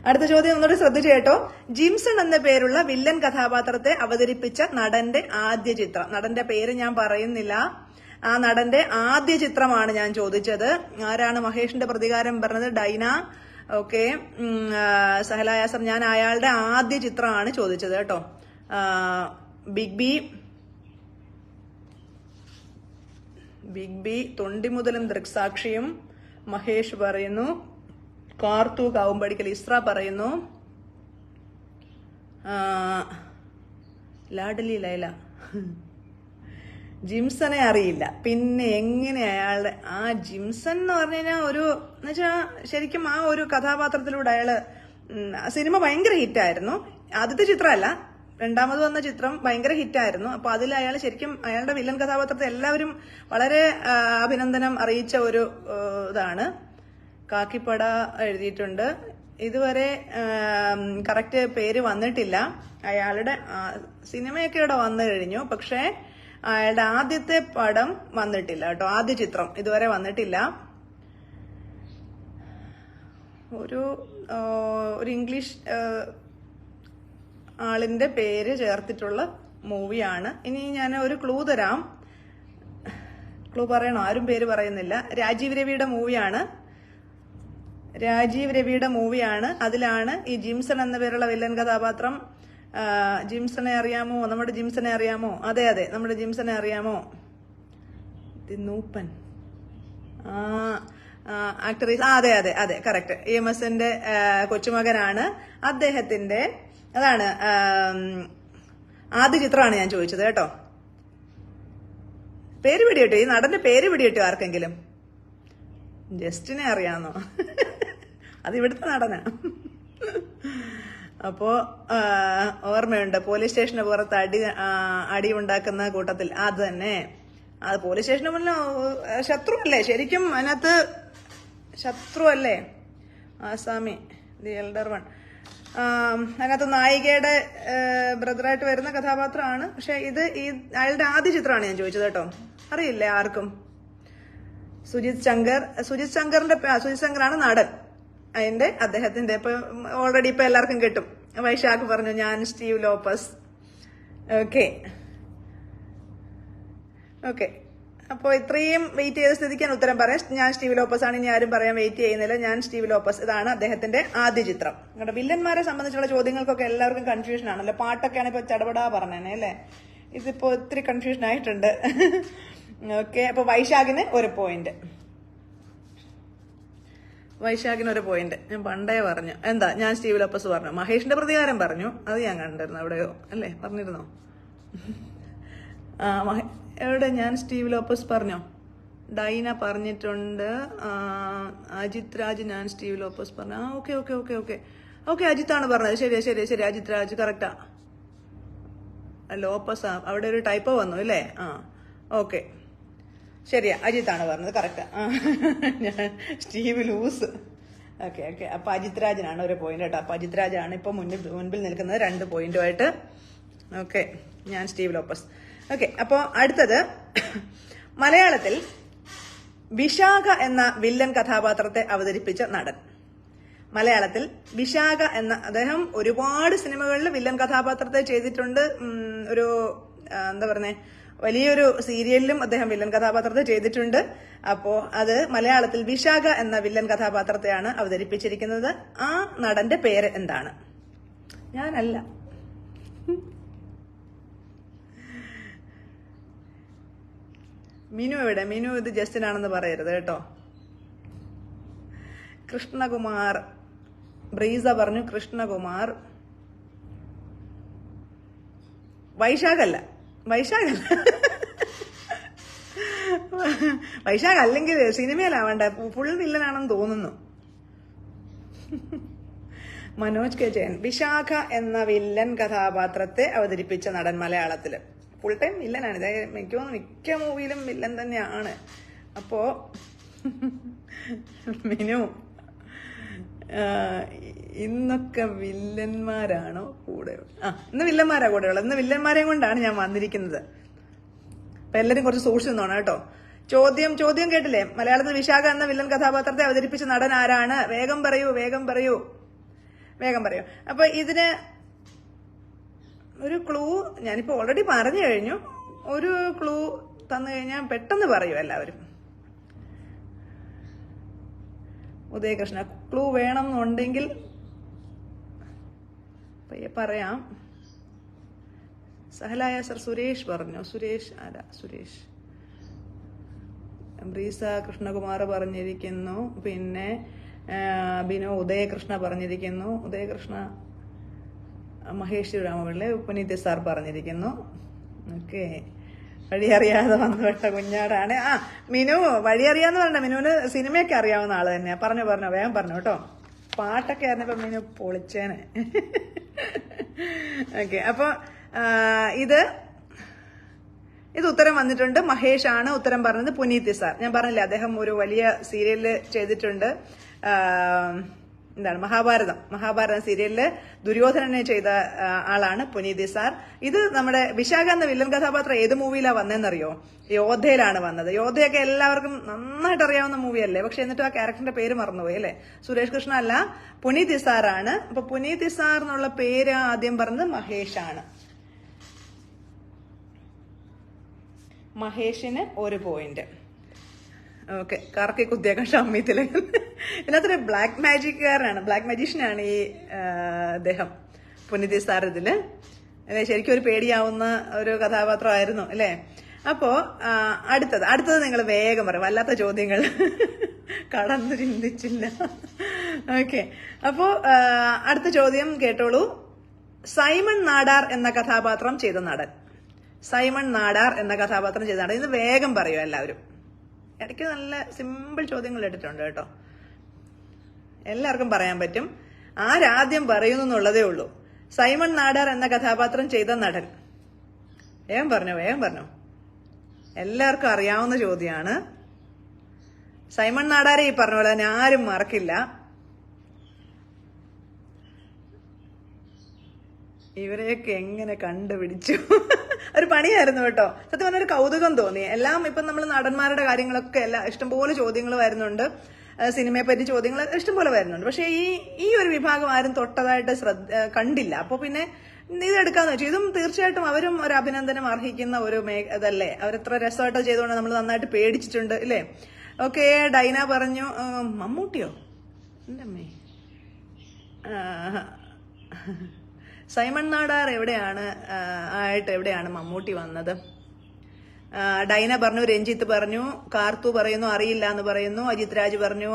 അടുത്ത ചോദ്യം ഒന്നുകൂടി ശ്രദ്ധിച്ചു കേട്ടോ. ജിംസൺ എന്ന പേരുള്ള വില്ലൻ കഥാപാത്രത്തെ അവതരിപ്പിച്ച നടന്റെ ആദ്യ ചിത്രം. നടന്റെ പേര് ഞാൻ പറയുന്നില്ല. ആ നടന്റെ ആദ്യ ചിത്രമാണ് ഞാൻ ചോദിച്ചത്. ആരാണ് മഹേഷിന്റെ പ്രതികാരം പറഞ്ഞത്? ഡൈന. ഓക്കെ, സഹലായാസർ. ഞാൻ അയാളുടെ ആദ്യ ചിത്രമാണ് ചോദിച്ചത് കേട്ടോ. ബിഗ് ബി തൊണ്ടിമുതലും ദൃക്സാക്ഷിയും മഹേഷ് പറയുന്നു. കാർത്തു കാവുമ്പടിക്കൽ ഇസ്ര പറയുന്നു. ലാഡലി ലൈല. ജിംസനെ അറിയില്ല. പിന്നെ എങ്ങനെ അയാളുടെ ആ ജിംസൺ എന്ന് പറഞ്ഞു കഴിഞ്ഞാൽ എന്നുവെച്ചാ ശരിക്കും ആ ഒരു കഥാപാത്രത്തിലൂടെ അയാള് സിനിമ ഭയങ്കര ഹിറ്റായിരുന്നു. ആദ്യത്തെ ചിത്രമല്ല, 2ാമത് വന്ന ചിത്രം ഭയങ്കര ഹിറ്റായിരുന്നു. അപ്പൊ അതിൽ അയാൾ ശരിക്കും അയാളുടെ വില്ലൻ കഥാപാത്രത്തെ എല്ലാവരും വളരെ അഭിനന്ദനം അറിയിച്ച ഒരു ഇതാണ്. കാക്കിപ്പട എഴുതിയിട്ടുണ്ട്. ഇതുവരെ കറക്റ്റ് പേര് വന്നിട്ടില്ല. അയാളുടെ സിനിമയൊക്കെ ഇവിടെ വന്നു കഴിഞ്ഞു. പക്ഷെ അയാളുടെ ആദ്യത്തെ പടം വന്നിട്ടില്ല കേട്ടോ. ആദ്യ ചിത്രം ഇതുവരെ വന്നിട്ടില്ല. ഒരു ഇംഗ്ലീഷ് ആളിന്റെ പേര് ചേർത്തിട്ടുള്ള മൂവിയാണ്. ഇനി ഞാൻ ഒരു ക്ലൂ തരാം. ക്ലൂ പറയണോ? ആരും പേര് പറയുന്നില്ല. രാജീവ് രവിയുടെ മൂവിയാണ്. രാജീവ് രവിയുടെ മൂവിയാണ്. അതിലാണ് ഈ ജിംസൺ എന്ന പേരുള്ള വില്ലൻ കഥാപാത്രം. ജിംസണെ അറിയാമോ? നമ്മുടെ ജിംസണെ അറിയാമോ? അതെ അതെ, നമ്മുടെ ജിംസണെ അറിയാമോ? നൂപ്പൻ ആക്ടറീസ്. അതെ അതെ അതെ, കറക്റ്റ്. EMSന്റെ കൊച്ചുമകനാണ് അദ്ദേഹത്തിന്റെ. അതാണ് ആദ്യ ചിത്രമാണ് ഞാൻ ചോദിച്ചത് കേട്ടോ. പേര് പിടികിട്ടോ? ഈ നടന്റെ പേര് പിടികിട്ടോ ആർക്കെങ്കിലും? ജസ്റ്റിനെ അറിയാന്നോ? അത് ഇവിടുത്തെ നടനാ. അപ്പോ ഓർമ്മയുണ്ട്, പോലീസ് സ്റ്റേഷന് പുറത്ത് അടി ഉണ്ടാക്കുന്ന കൂട്ടത്തിൽ. അത് തന്നെ, അത് പോലീസ് സ്റ്റേഷന് മുന്നിൽ ശത്രു അല്ലേ ശരിക്കും? അതിനകത്ത് ശത്രു അല്ലേ ആസാമി, ദി എൽഡർ വൺ. അതിനകത്ത് നായികയുടെ ബ്രദറായിട്ട് വരുന്ന കഥാപാത്രമാണ്. പക്ഷെ ഇത് അയാളുടെ ആദ്യ ചിത്രമാണ് ഞാൻ ചോദിച്ചത് കേട്ടോ. അറിയില്ലേ ആർക്കും? സുജിത് ശങ്കറാണ് നടൻ. അതിന്റെ അദ്ദേഹത്തിന്റെ ഇപ്പൊ ഓൾറെഡി ഇപ്പൊ എല്ലാവർക്കും കിട്ടും. വൈശാഖ് പറഞ്ഞു ഞാൻ സ്റ്റീവ് ലോപ്പസ്. ഓക്കെ ഓക്കെ, അപ്പൊ ഇത്രയും വെയിറ്റ് ചെയ്ത സ്ഥിതിക്ക് ഞാൻ ഉത്തരം പറയാം. ഞാൻ സ്റ്റീവ് ലോപ്പസ് ആണ്. ഇനി ആരും പറയാൻ വെയിറ്റ് ചെയ്യുന്നില്ല. ഞാൻ സ്റ്റീവ് ലോപ്പസ്. ഇതാണ് അദ്ദേഹത്തിന്റെ ആദ്യ ചിത്രം. നിങ്ങളുടെ വില്ലന്മാരെ സംബന്ധിച്ചുള്ള ചോദ്യങ്ങൾക്കൊക്കെ എല്ലാവർക്കും കൺഫ്യൂഷൻ ആണല്ലോ. പാട്ടൊക്കെയാണ് ഇപ്പൊ ചടപടാ പറഞ്ഞേ അല്ലേ? ഇതിപ്പോ ഒത്തിരി കൺഫ്യൂഷൻ ആയിട്ടുണ്ട്. ഓക്കെ, അപ്പൊ വൈശാഖിന് ഒരു പോയിന്റ്. വൈശാഖിന് ഒരു പോയിന്റ്. ഞാൻ പണ്ടേ പറഞ്ഞു. എന്താ, ഞാൻ സ്റ്റീവ് ലോപ്പസ് പറഞ്ഞു. മഹേഷിന്റെ പ്രതികാരം പറഞ്ഞു. അത് ഞാൻ കണ്ടിരുന്നു എവിടെയോ അല്ലേ? പറഞ്ഞിരുന്നോ? എവിടെ? ഞാൻ സ്റ്റീവ് ലോപ്പസ് പറഞ്ഞോ? ഡൈന പറഞ്ഞിട്ടുണ്ട്. അജിത് രാജ് ഞാൻ സ്റ്റീവ് ലോപ്പസ് പറഞ്ഞു. Okay okay okay okay okay, അജിത്താണ് പറഞ്ഞത്. ശരി ശരി ശരി, അജിത് രാജ് കറക്റ്റാ. ലോപ്പസ് അവിടെ ഒരു ടൈപ്പ് വന്നു അല്ലേ? ഓക്കെ, ശരിയാ, അജിത്താണ് പറഞ്ഞത്. കറക്റ്റാ. ഞാൻ സ്റ്റീവ് ലൂസ്. ഓക്കെ ഓക്കെ, അപ്പൊ അജിത് രാജിനാണ് ഒരു പോയിന്റ് കേട്ടോ. അപ്പൊ അജിത് രാജാണ് ഇപ്പൊ മുൻപിൽ നിൽക്കുന്നത് 2 പോയിന്റുമായിട്ട്. ഓക്കെ, ഞാൻ സ്റ്റീവ് ലോപ്പസ്. ഓക്കെ, അപ്പോ അടുത്തത് മലയാളത്തിൽ വിശാഖ എന്ന വില്ലൻ കഥാപാത്രത്തെ അവതരിപ്പിച്ച നടൻ. മലയാളത്തിൽ വിശാഖ എന്ന അദ്ദേഹം ഒരുപാട് സിനിമകളിൽ വില്ലൻ കഥാപാത്രത്തെ ചെയ്തിട്ടുണ്ട്. ഒരു എന്താ പറഞ്ഞേ, വലിയൊരു സീരിയലിലും അദ്ദേഹം വില്ലൻ കഥാപാത്രത്തെ ചെയ്തിട്ടുണ്ട്. അപ്പോ അത് മലയാളത്തിൽ വിശാഖ എന്ന വില്ലൻ കഥാപാത്രത്തെയാണ് അവതരിപ്പിച്ചിരിക്കുന്നത്. ആ നടന്റെ പേര് എന്താണ്? ഞാനല്ല. മിനു എവിടെ? മിനു ഇത് ജസ്റ്റിൻ ആണെന്ന് പറയരുത് കേട്ടോ. കൃഷ്ണകുമാർ. ബ്രീസ പറഞ്ഞു കൃഷ്ണകുമാർ. വൈശാഖല്ല. വൈശാഖ് അല്ലെങ്കിൽ സിനിമയിലാവണ്ട, ഫുൾ വില്ലനാണെന്ന് തോന്നുന്നു. മനോജ് കെ ജയൻ. വിശാഖ എന്ന വില്ലൻ കഥാപാത്രത്തെ അവതരിപ്പിച്ച നടൻ മലയാളത്തില്. ഫുൾ ടൈം വില്ലനാണ്. ഇത് മിക്ക മൂവിയിലും വില്ലൻ തന്നെയാണ്. അപ്പോ മിനു, ഇന്നൊക്കെ വില്ലന്മാരാണോ കൂടെ? ഇന്ന് വില്ലന്മാരാ കൂടെയുള്ളത്. ഇന്ന് വില്ലന്മാരെയും കൊണ്ടാണ് ഞാൻ വന്നിരിക്കുന്നത്. അപ്പൊ എല്ലാരും കുറച്ച് സൂക്ഷിച്ചു നിന്നോണം കേട്ടോ. ചോദ്യം കേട്ടില്ലേ? മലയാളത്തിൽ വിശാഖ എന്ന വില്ലൻ കഥാപാത്രത്തെ അവതരിപ്പിച്ച നടൻ ആരാണ്? വേഗം പറയൂ. അപ്പൊ ഇതിന് ഒരു ക്ലൂ ഞാനിപ്പോ ഓൾറെഡി പറഞ്ഞു കഴിഞ്ഞു. ഒരു ക്ലൂ തന്നു കഴിഞ്ഞാൽ പെട്ടെന്ന് പറയൂ എല്ലാവരും. ഉദയകൃഷ്ണ. ക്ലൂ വേണം എന്നുണ്ടെങ്കിൽ പറയാം. സഹലായ സർ. സുരേഷ് പറഞ്ഞു. സുരേഷ് ആരാ? സുരേഷ്. ബ്രീസ കൃഷ്ണകുമാർ പറഞ്ഞിരിക്കുന്നു. പിന്നെ ബിനു ഉദയകൃഷ്ണ പറഞ്ഞിരിക്കുന്നു. ഉദയകൃഷ്ണ. മഹേഷ് രാമപിള്ളെ. പുനീത് സാർ പറഞ്ഞിരിക്കുന്നു. ഓക്കെ, വഴിയറിയാതെ വന്നുപെട്ട കുഞ്ഞാടാണ്. മിനു വഴിയറിയാന്ന് പറഞ്ഞ മിനുവിന് സിനിമയൊക്കെ അറിയാവുന്ന ആള് തന്നെയാ. പറഞ്ഞോ വേഗം പറഞ്ഞു കേട്ടോ. പാട്ടൊക്കെ ആയിരുന്നപ്പോ മിനു പൊളിച്ചേനെ. ഓക്കെ, അപ്പൊ ഇത് ഉത്തരം വന്നിട്ടുണ്ട്. മഹേഷ് ആണ് ഉത്തരം പറഞ്ഞത്. പുനീത് സാർ. ഞാൻ പറഞ്ഞില്ലേ, അദ്ദേഹം ഒരു വലിയ സീരിയലില് ചെയ്തിട്ടുണ്ട്. എന്താണ്, മഹാഭാരതം സീരിയലില് ദുര്യോധനനെ ചെയ്ത ആളാണ് പുനീത് സാർ. ഇത് നമ്മുടെ വിശാഖ എന്ന വില്ലൻ കഥാപാത്രം ഏത് മൂവിയിലാ വന്നതെന്നറിയോ? യോദ്ധയിലാണ് വന്നത്. യോദ്ധയൊക്കെ എല്ലാവർക്കും നന്നായിട്ട് അറിയാവുന്ന മൂവിയല്ലേ? പക്ഷെ എന്നിട്ട് ആ ക്യാരക്ടറിന്റെ പേര് മറന്നുപോയി അല്ലേ? സുരേഷ് കൃഷ്ണ അല്ല, പുനീത് സാറാണ്. അപ്പൊ പുനീത് സാർ എന്നുള്ള പേര് ആദ്യം പറഞ്ഞത് മഹേഷാണ്. മഹേഷിന് ഒരു പോയിന്റ്. ഓക്കെ, കറക്കി കുത്തിയേക്കാം ഷമ്മി തിലകൻ. ഇതിനകത്തൊരു ബ്ലാക്ക് മാജിക്കാരനാണ്, ബ്ലാക്ക് മജീഷ്യനാണ് ഈ അദ്ദേഹം പുനിതി സാർ ഇതില് അല്ലെ. ശരിക്കും ഒരു പേടിയാവുന്ന ഒരു കഥാപാത്രമായിരുന്നു അല്ലെ. അപ്പോ അടുത്തത് നിങ്ങൾ വേഗം പറയും, വല്ലാത്ത ചോദ്യങ്ങൾ കടന്നു ചിന്തിച്ചില്ല. ഓക്കെ, അപ്പോ അടുത്ത ചോദ്യം കേട്ടോളൂ. സൈമൺ നാടാർ എന്ന കഥാപാത്രം ചെയ്ത നടൻ. സൈമൺ നാടാർ എന്ന കഥാപാത്രം ചെയ്ത നടൻ. ഇത് വേഗം പറയൂ എല്ലാവരും. ഇടയ്ക്ക് നല്ല സിമ്പിൾ ചോദ്യങ്ങൾ ഇട്ടിട്ടുണ്ട് കേട്ടോ, എല്ലാവർക്കും പറയാൻ പറ്റും. ആരാദ്യം പറയുന്നു എന്നുള്ളതേ ഉള്ളൂ. സൈമൺ നാടാർ എന്ന കഥാപാത്രം ചെയ്ത നടൻ. വേഗം പറഞ്ഞോ. എല്ലാവർക്കും അറിയാവുന്ന ചോദ്യമാണ്. സൈമൺ നാടാരെ ഈ പറഞ്ഞ പോലെ തന്നെ ആരും മറക്കില്ല. ഇവരെയൊക്കെ എങ്ങനെ കണ്ടുപിടിച്ചു? ഒരു പണിയായിരുന്നു കേട്ടോ. സത്യം പറഞ്ഞൊരു കൗതുകം തോന്നി. എല്ലാം ഇപ്പം നമ്മൾ നടന്മാരുടെ കാര്യങ്ങളൊക്കെ ഇഷ്ടംപോലെ ചോദ്യങ്ങൾ വരുന്നുണ്ട്, സിനിമയെ പറ്റി ചോദ്യങ്ങൾ ഇഷ്ടംപോലെ വരുന്നുണ്ട്. പക്ഷെ ഈ ഒരു വിഭാഗം ആരും തൊട്ടതായിട്ട് കണ്ടില്ല. അപ്പൊ പിന്നെ ഇതെടുക്കാന്ന് വെച്ചു. ഇതും തീർച്ചയായിട്ടും അവരും ഒരു അഭിനന്ദനം അർഹിക്കുന്ന ഒരു ഇതല്ലേ. അവരെത്ര രസമായിട്ട് ചെയ്തുകൊണ്ട് നമ്മൾ നന്നായിട്ട് പേടിച്ചിട്ടുണ്ട് ഇല്ലേ. ഓക്കെ, ഡൈന പറഞ്ഞു. മമ്മൂട്ടിയോ? എന്റെ അമ്മേ. സൈമൺ നാടാർ എവിടെയാണ് മമ്മൂട്ടി വന്നത്? ഡൈന പറഞ്ഞു, രഞ്ജിത്ത് പറഞ്ഞു, കാർത്തു പറയുന്നു അറിയില്ല എന്ന് പറയുന്നു, അജിത് രാജ് പറഞ്ഞു,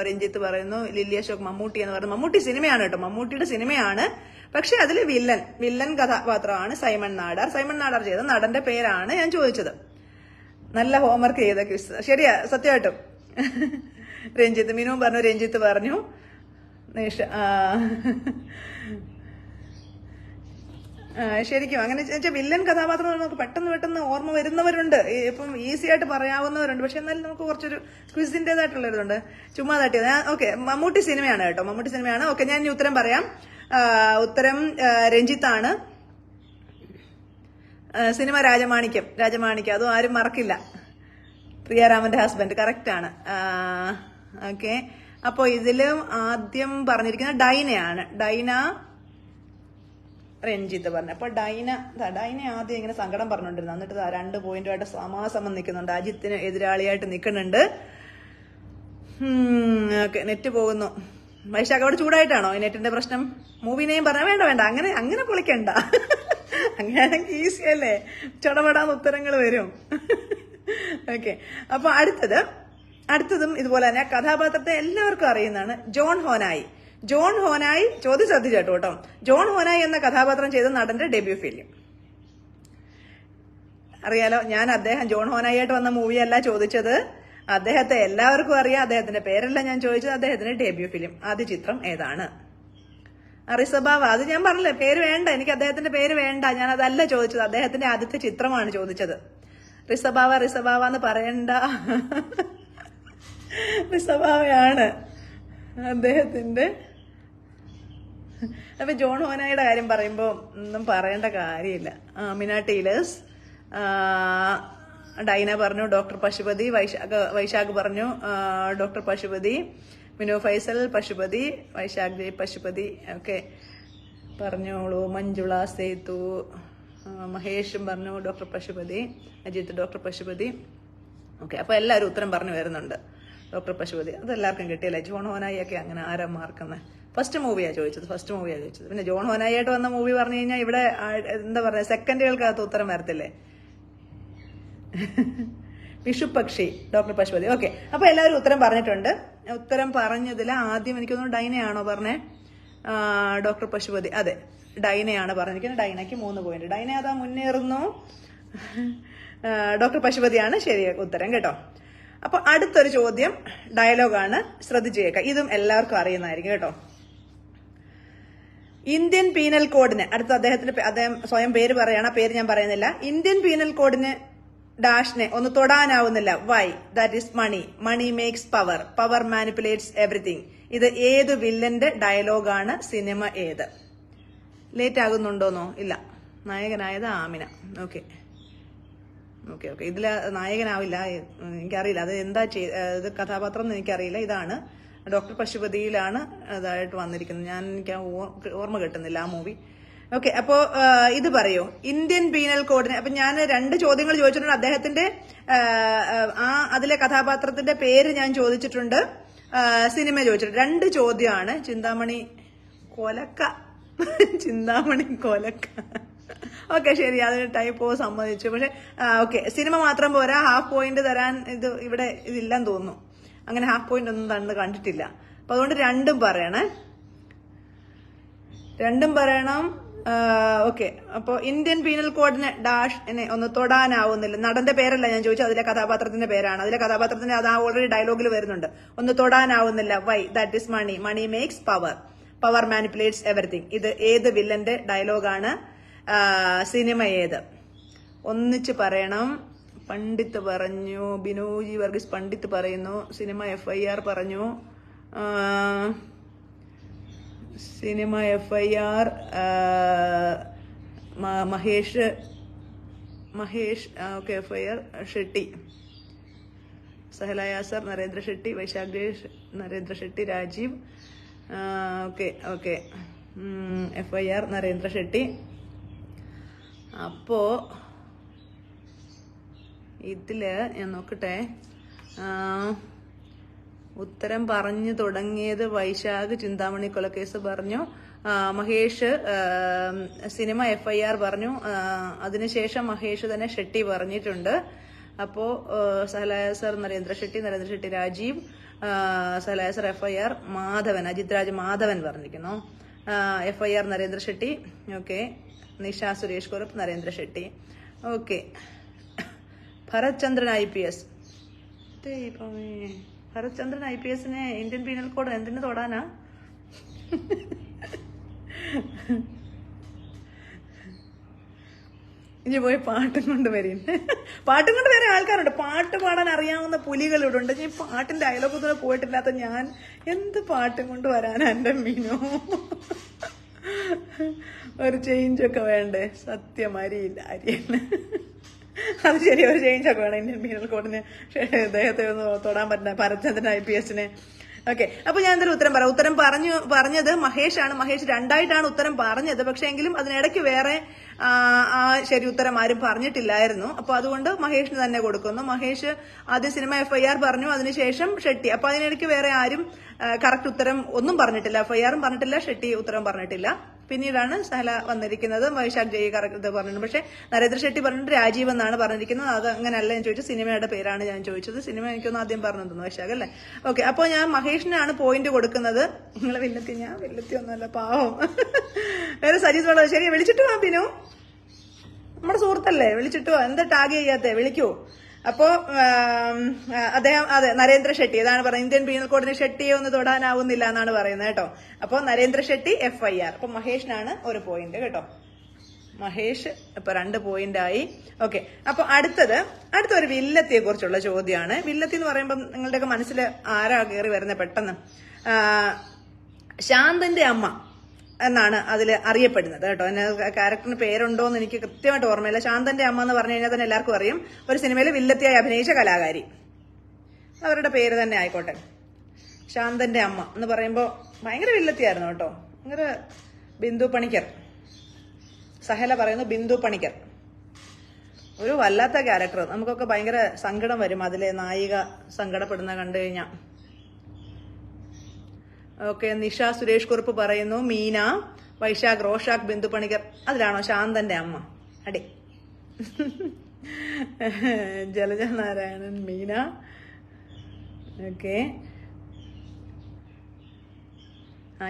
രഞ്ജിത്ത് പറയുന്നു, ലില്ലി അശോക് മമ്മൂട്ടി എന്ന് പറഞ്ഞു. മമ്മൂട്ടി സിനിമയാണ് കേട്ടോ, മമ്മൂട്ടിയുടെ സിനിമയാണ്. പക്ഷെ അതിൽ വില്ലൻ കഥാപാത്രമാണ് സൈമൺ നാടാർ. സൈമൺ നാടാർ ചെയ്ത നടന്റെ പേരാണ് ഞാൻ ചോദിച്ചത്. നല്ല ഹോംവർക്ക് ചെയ്ത ക്വിസ്. ശരിയാ, സത്യമായിട്ടും. രഞ്ജിത്ത്, മിനു പറഞ്ഞു, രഞ്ജിത്ത് പറഞ്ഞു, ശരിക്കും അങ്ങനെ വില്ലൻ കഥാപാത്രം നമുക്ക് പെട്ടെന്ന് ഓർമ്മ വരുന്നവരുണ്ട്, ഇപ്പം ഈസി ആയിട്ട് പറയാവുന്നവരുണ്ട്. പക്ഷെ എന്നാലും നമുക്ക് കുറച്ചൊരു ക്വിസിന്റേതായിട്ടുള്ള ഇതുണ്ട്. ചുമ്മാ തട്ടിയത്. ഓക്കെ, മമ്മൂട്ടി സിനിമയാണ് കേട്ടോ, മമ്മൂട്ടി സിനിമയാണ്. ഓക്കെ, ഞാൻ ഇനി ഉത്തരം പറയാം. ഉത്തരം രഞ്ജിത്താണ്. സിനിമ രാജമാണിക്യം. അതും ആരും മറക്കില്ല. പ്രിയാരാമന്റെ ഹസ്ബൻഡ്, കറക്റ്റ് ആണ്. ഓക്കെ, അപ്പൊ ഇതിലും ആദ്യം പറഞ്ഞിരിക്കുന്നത് ഡൈനയാണ്. ഡൈന, രഞ്ജിത്ത് പറഞ്ഞു. അപ്പൊ ഡൈന ആദ്യം ഇങ്ങനെ സങ്കടം പറഞ്ഞോണ്ടിരുന്നു. എന്നിട്ട് 2 പോയിന്റുമായിട്ട് സമാസമം നിൽക്കുന്നുണ്ട്, അജിത്തിന് എതിരാളിയായിട്ട് നിൽക്കുന്നുണ്ട്. ഓക്കെ, നെറ്റ് പോകുന്നു. വൈശാഖ് അവിടെ ചൂടായിട്ടാണോ ഈ നെറ്റിന്റെ പ്രശ്നം? മൂവി നെയിം പറഞ്ഞാൽ വേണ്ട, അങ്ങനെ പൊളിക്കണ്ട. അങ്ങനെയാണെങ്കിൽ ഈസി അല്ലേ, ചടപടാന്ന് ഉത്തരങ്ങൾ വരും. ഓക്കെ, അപ്പൊ അടുത്തതും ഇതുപോലെ തന്നെ കഥാപാത്രത്തെ എല്ലാവർക്കും അറിയുന്നതാണ്. ജോൺ ഹോനായി ചോദ്യം ശ്രദ്ധിച്ചേട്ടോ കേട്ടോ. ജോൺ ഹോനായി എന്ന കഥാപാത്രം ചെയ്ത നടന്റെ ഡെബ്യൂ ഫിലിം അറിയാലോ. ഞാൻ ജോൺ ഹോനായി ആയിട്ട് വന്ന മൂവിയല്ല ചോദിച്ചത്, അദ്ദേഹത്തെ എല്ലാവർക്കും അറിയാം. അദ്ദേഹത്തിന്റെ പേരല്ല ഞാൻ ചോദിച്ചത്, അദ്ദേഹത്തിന്റെ ഡെബ്യൂ ഫിലിം, ആദ്യ ചിത്രം ഏതാണ്? റിസബാവ. അത് ഞാൻ പറഞ്ഞില്ലേ, പേര് വേണ്ട, എനിക്ക് അദ്ദേഹത്തിന്റെ പേര് വേണ്ട. ഞാൻ അതല്ല ചോദിച്ചത്, അദ്ദേഹത്തിന്റെ ആദ്യത്തെ ചിത്രമാണ് ചോദിച്ചത്. റിസബാവ എന്ന് പറയണ്ട. റിസബാവയാണ് അദ്ദേഹത്തിന്റെ. അപ്പൊ ജോൺ ഹോനായുടെ കാര്യം പറയുമ്പോ ഒന്നും പറയേണ്ട കാര്യമില്ല. മിന ടീലേഴ്സ്, ഡൈന പറഞ്ഞു ഡോക്ടർ പശുപതി, വൈശാഖ് പറഞ്ഞു ഡോക്ടർ പശുപതി, മിനു ഫൈസൽ പശുപതി, വൈശാഖ് ജയ് പശുപതി. ഓക്കെ, പറഞ്ഞോളൂ. മഞ്ജുള സേതു, മഹേഷും പറഞ്ഞു doctor Pashupathi, Ajith doctor Pashupathi. Okay, അപ്പൊ എല്ലാവരും ഉത്തരം പറഞ്ഞു വരുന്നുണ്ട്. ഡോക്ടർ പശുപതി അതെല്ലാവർക്കും കിട്ടിയല്ലേ. ജോൺ ഹോനായി ഒക്കെ അങ്ങനെ ആരാ മാർക്കുന്നത്? ഫസ്റ്റ് മൂവിയാ ചോദിച്ചത്. പിന്നെ ജോൺ ഹോനായി ആയിട്ട് വന്ന മൂവി പറഞ്ഞു കഴിഞ്ഞാൽ ഇവിടെ എന്താ പറയുക, സെക്കൻഡുകൾക്കകത്ത് ഉത്തരം വരത്തില്ലേ. വിഷുപക്ഷി, ഡോക്ടർ പശുപതി. ഓക്കെ, അപ്പൊ എല്ലാവരും ഉത്തരം പറഞ്ഞിട്ടുണ്ട്. ഉത്തരം പറഞ്ഞതിൽ ആദ്യം എനിക്ക് തോന്നുന്നു ഡൈനയാണോ പറഞ്ഞേ? ഡോക്ടർ പശുപതി, അതെ, ഡൈനയാണ് പറഞ്ഞിരിക്കുന്നത്. ഡൈനയ്ക്ക് 3 പോയിന്റ്. ഡൈന അതാ മുന്നേറുന്നു. ഡോക്ടർ പശുപതിയാണ് ശരി ഉത്തരം കേട്ടോ. അപ്പൊ അടുത്തൊരു ചോദ്യം ഡയലോഗാണ്, ശ്രദ്ധിച്ചു കേൾക്കാം. ഇതും എല്ലാവർക്കും അറിയുന്നതായിരിക്കും കേട്ടോ. ഇന്ത്യൻ പീനൽ കോഡിന് അദ്ദേഹം സ്വയം പേര് പറയണം, പേര് ഞാൻ പറയുന്നില്ല. ഇന്ത്യൻ പീനൽ കോഡിന് ഡാഷിനെ ഒന്ന് തൊടാനാവുന്നില്ല. Why? That is money makes power manipulates everything. ഇത് ഏത് വില്ലന്റെ ഡയലോഗാണ്? സിനിമ ഏത്? ലേറ്റ് ആകുന്നുണ്ടോന്നോ? ഇല്ല, നായകനായത് ആമിന. ഓക്കെ, ഇതില് നായകനാവില്ല, എനിക്കറിയില്ല അത് എന്താ ഇത് കഥാപാത്രം എന്ന് എനിക്കറിയില്ല. ഇതാണ് ഡോക്ടർ പശുപതിയിലാണ് അതായിട്ട് വന്നിരിക്കുന്നത്. എനിക്ക് ഓർമ്മ കിട്ടുന്നില്ല ആ മൂവി. ഓക്കെ, അപ്പോ ഇത് പറയൂ, ഇന്ത്യൻ പീനൽ കോഡിന്. അപ്പൊ ഞാൻ 2 ചോദ്യങ്ങൾ ചോദിച്ചിട്ടുണ്ട്. അദ്ദേഹത്തിന്റെ അതിലെ കഥാപാത്രത്തിന്റെ പേര് ഞാൻ ചോദിച്ചിട്ടുണ്ട്, സിനിമ ചോദിച്ചിട്ടുണ്ട്. 2 ചോദ്യമാണ്. ചിന്താമണി കൊലക്ക. ചിന്താമണി കൊലക്ക. ഓക്കെ, ശരി, അതിന് ടൈപ്പോ സമ്മതിച്ചു. പക്ഷെ ഓക്കെ, സിനിമ മാത്രം പോരാ, ഹാഫ് പോയിന്റ് തരാൻ ഇവിടെ ഇതില്ലെന്ന് തോന്നുന്നു. അങ്ങനെ ഹാഫ് പോയിന്റ് ഒന്നും കണ്ടിട്ടില്ല. അപ്പൊ അതുകൊണ്ട് 2ഉം പറയണേ, 2ഉം പറയണം. ഓക്കെ, അപ്പൊ ഇന്ത്യൻ പീനൽ കോഡിന് ഡാഷ് എന്നെ ഒന്ന് തൊടാനാവുന്നില്ല. നടന്റെ പേരല്ല ഞാൻ ചോദിച്ചത്, അതിലെ കഥാപാത്രത്തിന്റെ പേരാണ്. അതിലെ കഥാപാത്രത്തിന്റെ അത് ഓൾറെഡി ഡയലോഗിൽ വരുന്നുണ്ട്. ഒന്ന് തൊടാനാവുന്നില്ല. Why? That is money. Money makes power. Power manipulates everything. ഇത് ഏത് വില്ലന്റെ ഡയലോഗാണ്? സിനിമ ഏത്? ഒന്നിച്ച് പറയണം. പണ്ഡിത്ത് പറഞ്ഞു, ബിനോജി വർഗീസ് പണ്ഡിത്ത് പറയുന്നു. സിനിമ FIR പറഞ്ഞു. സിനിമ FIR Mahesh. Okay, FIR Shetty. Sahala Yasar, Narendra Shetty, Vaishakh Desh, Narendra Shetty, Rajeev. Okay, FIR Narendra Shetty. അപ്പോ ഇതില് ഞാൻ നോക്കട്ടെ. ഉത്തരം പറഞ്ഞു തുടങ്ങിയത് വൈശാഖ് ചിന്താമണി കൊലക്കേസ് പറഞ്ഞു. മഹേഷ് സിനിമ FIR പറഞ്ഞു. അതിനുശേഷം മഹേഷ് തന്നെ ഷെട്ടി പറഞ്ഞിട്ടുണ്ട്. അപ്പോ സഹലായസർ നരേന്ദ്ര ഷെട്ടി രാജീവ്, സഹലായസർ FIR മാധവൻ, അജിത് രാജ് മാധവൻ പറഞ്ഞിരിക്കുന്നു. FIR Narendra Shetty. Okay, Nisha Suresh Kurup, Narendra Shetty. Okay, Bharath Chandran IPS. Bharath Chandran IPSനെ ഇന്ത്യൻ പീനൽ കോഡ് എന്തിനു തൊടാനാ? ഇനി പോയി പാട്ടും കൊണ്ട് വരും. പാട്ടും കൊണ്ട് വരെ ആൾക്കാരുണ്ട്. പാട്ട് പാടാൻ അറിയാവുന്ന പുലികളിവിടെ ഉണ്ട്. ഈ പാട്ടിന്റെ അയലോക്കത്തൂടെ പോയിട്ടില്ലാത്ത ഞാൻ എന്ത് പാട്ടും കൊണ്ട് വരാനാ എന്റെ മീനോ? ഒരു ചേഞ്ചൊക്കെ വേണ്ടേ? സത്യം, അരിയില്ല, അരിയല്ല. അത് ശരി, ഒരു ചേഞ്ചൊക്കെ വേണം ഇന്ത്യൻ പീനൽ കോഡിന്. അദ്ദേഹത്തെ ഒന്ന് തൊടാൻ പറ്റുന്ന ഭരത്ചന്ദ്രൻ IPSനെ. ഓക്കെ, അപ്പൊ ഞാൻ എന്തൊരു ഉത്തരം പറയാം. ഉത്തരം പറഞ്ഞത് മഹേഷാണ്. മഹേഷ് 2ആയിട്ടാണ് ഉത്തരം പറഞ്ഞത്. പക്ഷെ എങ്കിലും അതിനിടയ്ക്ക് വേറെ ശരി ഉത്തരം ആരും പറഞ്ഞിട്ടില്ലായിരുന്നു. അപ്പൊ അതുകൊണ്ട് മഹേഷിന് തന്നെ കൊടുക്കുന്നു. മഹേഷ് ആദ്യം സിനിമ FIR പറഞ്ഞു, അതിനുശേഷം ഷെട്ടി. അപ്പൊ അതിനിടയ്ക്ക് വേറെ ആരും കറക്റ്റ് ഉത്തരം ഒന്നും പറഞ്ഞിട്ടില്ല. FIR പറഞ്ഞിട്ടില്ല, ഷെട്ടി ഉത്തരം പറഞ്ഞിട്ടില്ല. പിന്നീടാണ് സഹല വന്നിരിക്കുന്നത്. വൈശാഖ് ജയ് കറക്റ്റ് പറഞ്ഞിട്ടുണ്ട്. പക്ഷെ നരേന്ദ്ര ഷെട്ടി പറഞ്ഞിട്ട് രാജീവ് എന്നാണ് പറഞ്ഞിരിക്കുന്നത്. അത് അങ്ങനെയല്ല ഞാൻ ചോദിച്ചത്, സിനിമയുടെ പേരാണ് ഞാൻ ചോദിച്ചത്. സിനിമ എനിക്കൊന്ന് ആദ്യം പറഞ്ഞു തന്നു വൈശാഖ് അല്ലേ? ഓക്കെ, അപ്പോൾ ഞാൻ മഹേഷിനാണ് പോയിന്റ് കൊടുക്കുന്നത്. നിങ്ങൾ വില്ലത്തി, ഞാൻ വില്ലത്തി ഒന്നുമല്ല, പാവം. വേറെ സജീസ് വളരെ ശരി, വിളിച്ചിട്ട് വാ പിന്നു, നമ്മുടെ സുഹൃത്തല്ലേ, വിളിച്ചിട്ട് വാ. എന്താ ടാഗ് ചെയ്യാത്തേ? വിളിക്കൂ. അപ്പോ അദ്ദേഹം, അതെ, നരേന്ദ്ര ഷെട്ടി, അതാണ് പറയുന്നത്. ഇന്ത്യൻ പീനൽ കോഡിന് ഷെട്ടിയെ ഒന്ന് തൊടാനാവുന്നില്ല എന്നാണ് പറയുന്നത് കേട്ടോ. അപ്പൊ നരേന്ദ്ര ഷെട്ടി FIR. അപ്പൊ മഹേഷിനാണ് ഒരു പോയിന്റ് കേട്ടോ. മഹേഷ് ഇപ്പൊ 2 പോയിന്റായി. ഓക്കെ, അപ്പൊ അടുത്തൊരു വില്ലത്തിയെ കുറിച്ചുള്ള ചോദ്യമാണ്. വില്ലത്തി എന്ന് പറയുമ്പോൾ നിങ്ങളുടെയൊക്കെ മനസ്സിൽ ആരാ കയറി വരുന്നത് പെട്ടെന്ന്? ശാന്തന്റെ അമ്മ എന്നാണ് അതിൽ അറിയപ്പെടുന്നത് കേട്ടോ. ക്യാരക്ടറിന് പേരുണ്ടോ എന്ന് എനിക്ക് കൃത്യമായിട്ട് ഓർമ്മയില്ല. ശാന്തന്റെ അമ്മ എന്ന് പറഞ്ഞു കഴിഞ്ഞാൽ തന്നെ എല്ലാവർക്കും അറിയും. ഒരു സിനിമയിൽ വില്ലത്തിയായി അഭിനയിച്ച കലാകാരി, അവരുടെ പേര് തന്നെ ആയിക്കോട്ടെ. ശാന്തന്റെ അമ്മ എന്ന് പറയുമ്പോൾ ഭയങ്കര വില്ലത്തിയായിരുന്നു കേട്ടോ. ഭയങ്കര ബിന്ദു പണിക്കർ. സഹല പറയുന്നു ബിന്ദു പണിക്കർ. ഒരു വല്ലാത്ത ക്യാരക്ടർ. നമുക്കൊക്കെ ഭയങ്കര സങ്കടം വരും അതിലെ നായിക സങ്കടപ്പെടുന്ന കണ്ടു കഴിഞ്ഞാൽ. ഓക്കെ, നിഷ സുരേഷ് കുറുപ്പ് പറയുന്നു മീന, വൈശാഖ്, റോഷാഖ്, ബിന്ദു പണിക്കർ. അതിലാണോ ശാന്തന്റെ അമ്മ? അടി. ജലജ നാരായണൻ, മീന. ഓക്കെ,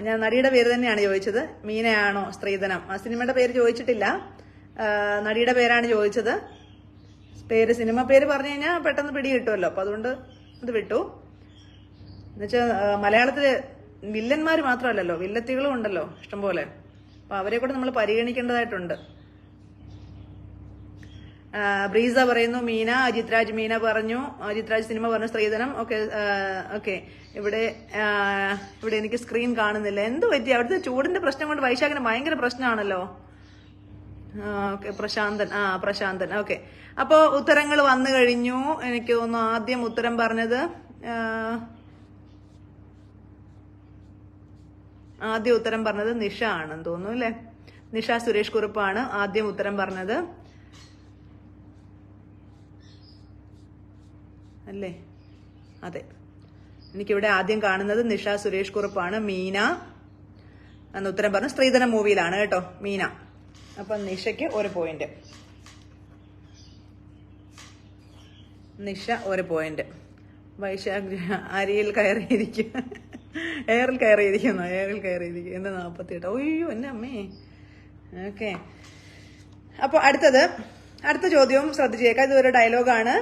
ഞാൻ നടിയുടെ പേര് തന്നെയാണ് ചോദിച്ചത്. മീനയാണോ? സ്ത്രീധനം. ആ സിനിമയുടെ പേര് ചോദിച്ചിട്ടില്ല, നടിയുടെ പേരാണ് ചോദിച്ചത്. സിനിമ പേര് പറഞ്ഞു കഴിഞ്ഞാൽ പെട്ടെന്ന് പിടി കിട്ടുമല്ലോ. അപ്പൊ അതുകൊണ്ട് ഇത് വിട്ടു. എന്നുവെച്ചാൽ മലയാളത്തില് വില്ലന്മാര് മാത്രമല്ലല്ലോ, വില്ലത്തികളും ഉണ്ടല്ലോ ഇഷ്ടംപോലെ. അപ്പൊ അവരെ കൂടെ നമ്മൾ പരിഗണിക്കേണ്ടതായിട്ടുണ്ട്. ബ്രീസ പറയുന്നു മീന. അജിത് രാജ് മീന പറഞ്ഞു. അജിത് രാജ് സിനിമ പറഞ്ഞു സ്ത്രീധനം. ഓക്കെ. ഇവിടെ എനിക്ക് സ്ക്രീൻ കാണുന്നില്ല. എന്ത് പറ്റി? അവിടുത്തെ ചൂടിന്റെ പ്രശ്നം കൊണ്ട് വൈശാഖിന് ഭയങ്കര പ്രശ്നമാണല്ലോ. പ്രശാന്തൻ. ഓക്കെ, അപ്പോ ഉത്തരങ്ങൾ വന്നു കഴിഞ്ഞു. എനിക്ക് തോന്നുന്നു ആദ്യം ഉത്തരം പറഞ്ഞത് നിഷ ആണെന്ന് തോന്നുന്നു അല്ലെ? നിഷ സുരേഷ് കുറുപ്പാണ് ആദ്യം ഉത്തരം പറഞ്ഞത് അല്ലേ? അതെ, എനിക്കിവിടെ ആദ്യം കാണുന്നത് നിഷ സുരേഷ് കുറുപ്പാണ്. മീന എന്ന് ഉത്തരം പറഞ്ഞു. സ്ത്രീധന മൂവിയിലാണ് കേട്ടോ മീന. അപ്പൊ നിഷയ്ക്ക് 1 പോയിന്റ്. നിഷ 1 പോയിന്റ്. വൈശാഖ് അരിയിൽ കയറിയിരിക്കും, എയറിൽ കയറിയിരിക്കുന്നു, എന്ന് 48. ഒയ്യോ എന്നെ അമ്മേ. ഓക്കെ, അപ്പൊ അടുത്ത ചോദ്യവും ശ്രദ്ധിച്ചേക്കാം. ഇതൊരു ഡയലോഗാണ്.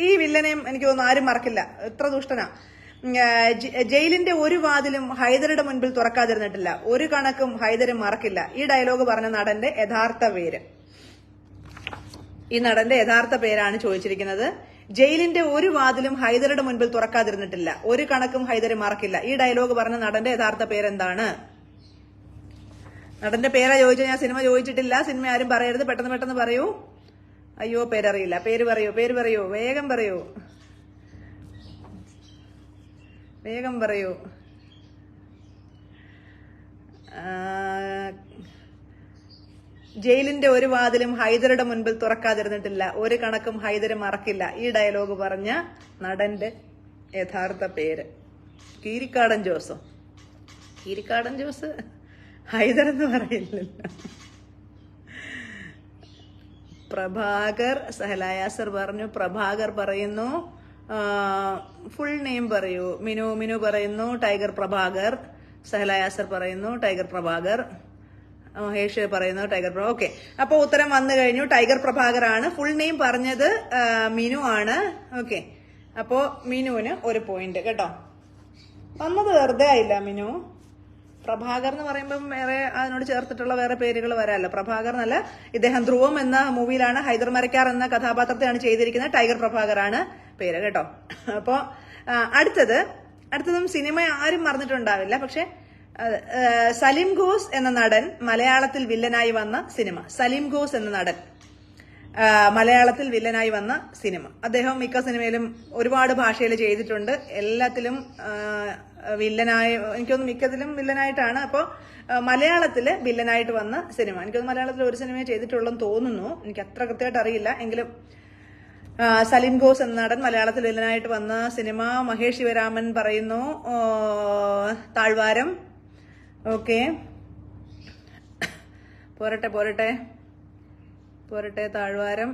ഈ വില്ലനെയും എനിക്ക് തോന്നുന്നു ആരും മറക്കില്ല, എത്ര ദുഷ്ടനാ. ജയിലിന്റെ ഒരു വാതിലും ഹൈദരുടെ മുൻപിൽ തുറക്കാതിരുന്നിട്ടില്ല, ഒരു കണക്കും ഹൈദരും മറക്കില്ല. ഈ ഡയലോഗ് പറഞ്ഞ നടന്റെ യഥാർത്ഥ പേര്. ഈ നടന്റെ യഥാർത്ഥ പേരാണ് ചോദിച്ചിരിക്കുന്നത്. ജയിലിന്റെ ഒരു വാതിലും ഹൈദരുടെ മുൻപിൽ തുറക്കാതിരുന്നിട്ടില്ല, ഒരു കണക്കും ഹൈദര് മറക്കില്ല. ഈ ഡയലോഗ് പറഞ്ഞ നടന്റെ യഥാർത്ഥ പേരെന്താണ്? നടന്റെ പേരാ ചോദിച്ചാൽ ഞാൻ സിനിമ ചോദിച്ചിട്ടില്ല. സിനിമ ആരും പറയരുത്, പെട്ടെന്ന് പറയൂ. അയ്യോ പേരറിയില്ല. പേര് പറയൂ, വേഗം പറയൂ. ജയിലിന്റെ ഒരു വാതിലും ഹൈദരുടെ മുൻപിൽ തുറക്കാതിരുന്നിട്ടില്ല, ഒരു കണക്കും ഹൈദര് മറക്കില്ല. ഈ ഡയലോഗ് പറഞ്ഞ നടന്റെ യഥാർത്ഥ പേര്? കീരിക്കാടൻ ജോസോ? കീരിക്കാടൻ ജോസ് ഹൈദർ എന്ന് പറയില്ലല്ലോ. പ്രഭാകർ, സഹലായാസർ പറഞ്ഞു. പ്രഭാകർ പറയുന്നു. ഫുൾ നെയിം പറയൂ. മിനു പറയുന്നു ടൈഗർ പ്രഭാകർ. സഹലായാസർ പറയുന്നു ടൈഗർ പ്രഭാകർ. മഹേഷ് പറയുന്നു ടൈഗർ പ്രഭാകർ. ഓക്കെ, അപ്പൊ ഉത്തരം വന്നു കഴിഞ്ഞു. ടൈഗർ പ്രഭാകർ ആണ്. ഫുൾ നെയിം പറഞ്ഞത് മിനു ആണ്. ഓക്കെ, അപ്പോ മിനുവിന് 1 പോയിന്റ് കേട്ടോ. വന്നത് വെറുതെ ആയില്ല മിനു. പ്രഭാകർ എന്ന് പറയുമ്പം വേറെ അതിനോട് ചേർത്തിട്ടുള്ള വേറെ പേരുകൾ വരാമല്ലോ. പ്രഭാകർ എന്നല്ല, ഇദ്ദേഹം ധ്രുവം എന്ന മൂവിയിലാണ് ഹൈദർ മരക്കാർ എന്ന കഥാപാത്രത്തെയാണ് ചെയ്തിരിക്കുന്നത്. ടൈഗർ പ്രഭാകർ ആണ് പേര് കേട്ടോ. അപ്പോ അടുത്തതും സിനിമ ആരും മറന്നിട്ടുണ്ടാവില്ല, പക്ഷെ സലിം ഘോസ് എന്ന നടൻ മലയാളത്തിൽ വില്ലനായി വന്ന സിനിമ. സലിം ഘോസ് എന്ന നടൻ മലയാളത്തിൽ വില്ലനായി വന്ന സിനിമ. അദ്ദേഹം മിക്ക സിനിമയിലും ഒരുപാട് ഭാഷയിൽ ചെയ്തിട്ടുണ്ട്. എല്ലാത്തിലും വില്ലനായി, എനിക്കൊന്ന് മിക്കതിലും വില്ലനായിട്ടാണ്. അപ്പോൾ മലയാളത്തില് വില്ലനായിട്ട് വന്ന സിനിമ, എനിക്കൊന്ന് മലയാളത്തിൽ ഒരു സിനിമയെ ചെയ്തിട്ടുള്ളെന്ന് തോന്നുന്നു, എനിക്ക് അത്ര കൃത്യമായിട്ട് അറിയില്ല. എങ്കിലും സലിം ഘോസ് എന്ന നടൻ മലയാളത്തിൽ വില്ലനായിട്ട് വന്ന സിനിമ. മഹേഷ് ശിവരാമൻ പറയുന്നു താഴ്വാരം. ഓക്കെ, പോരട്ടെ താഴ്വാരം.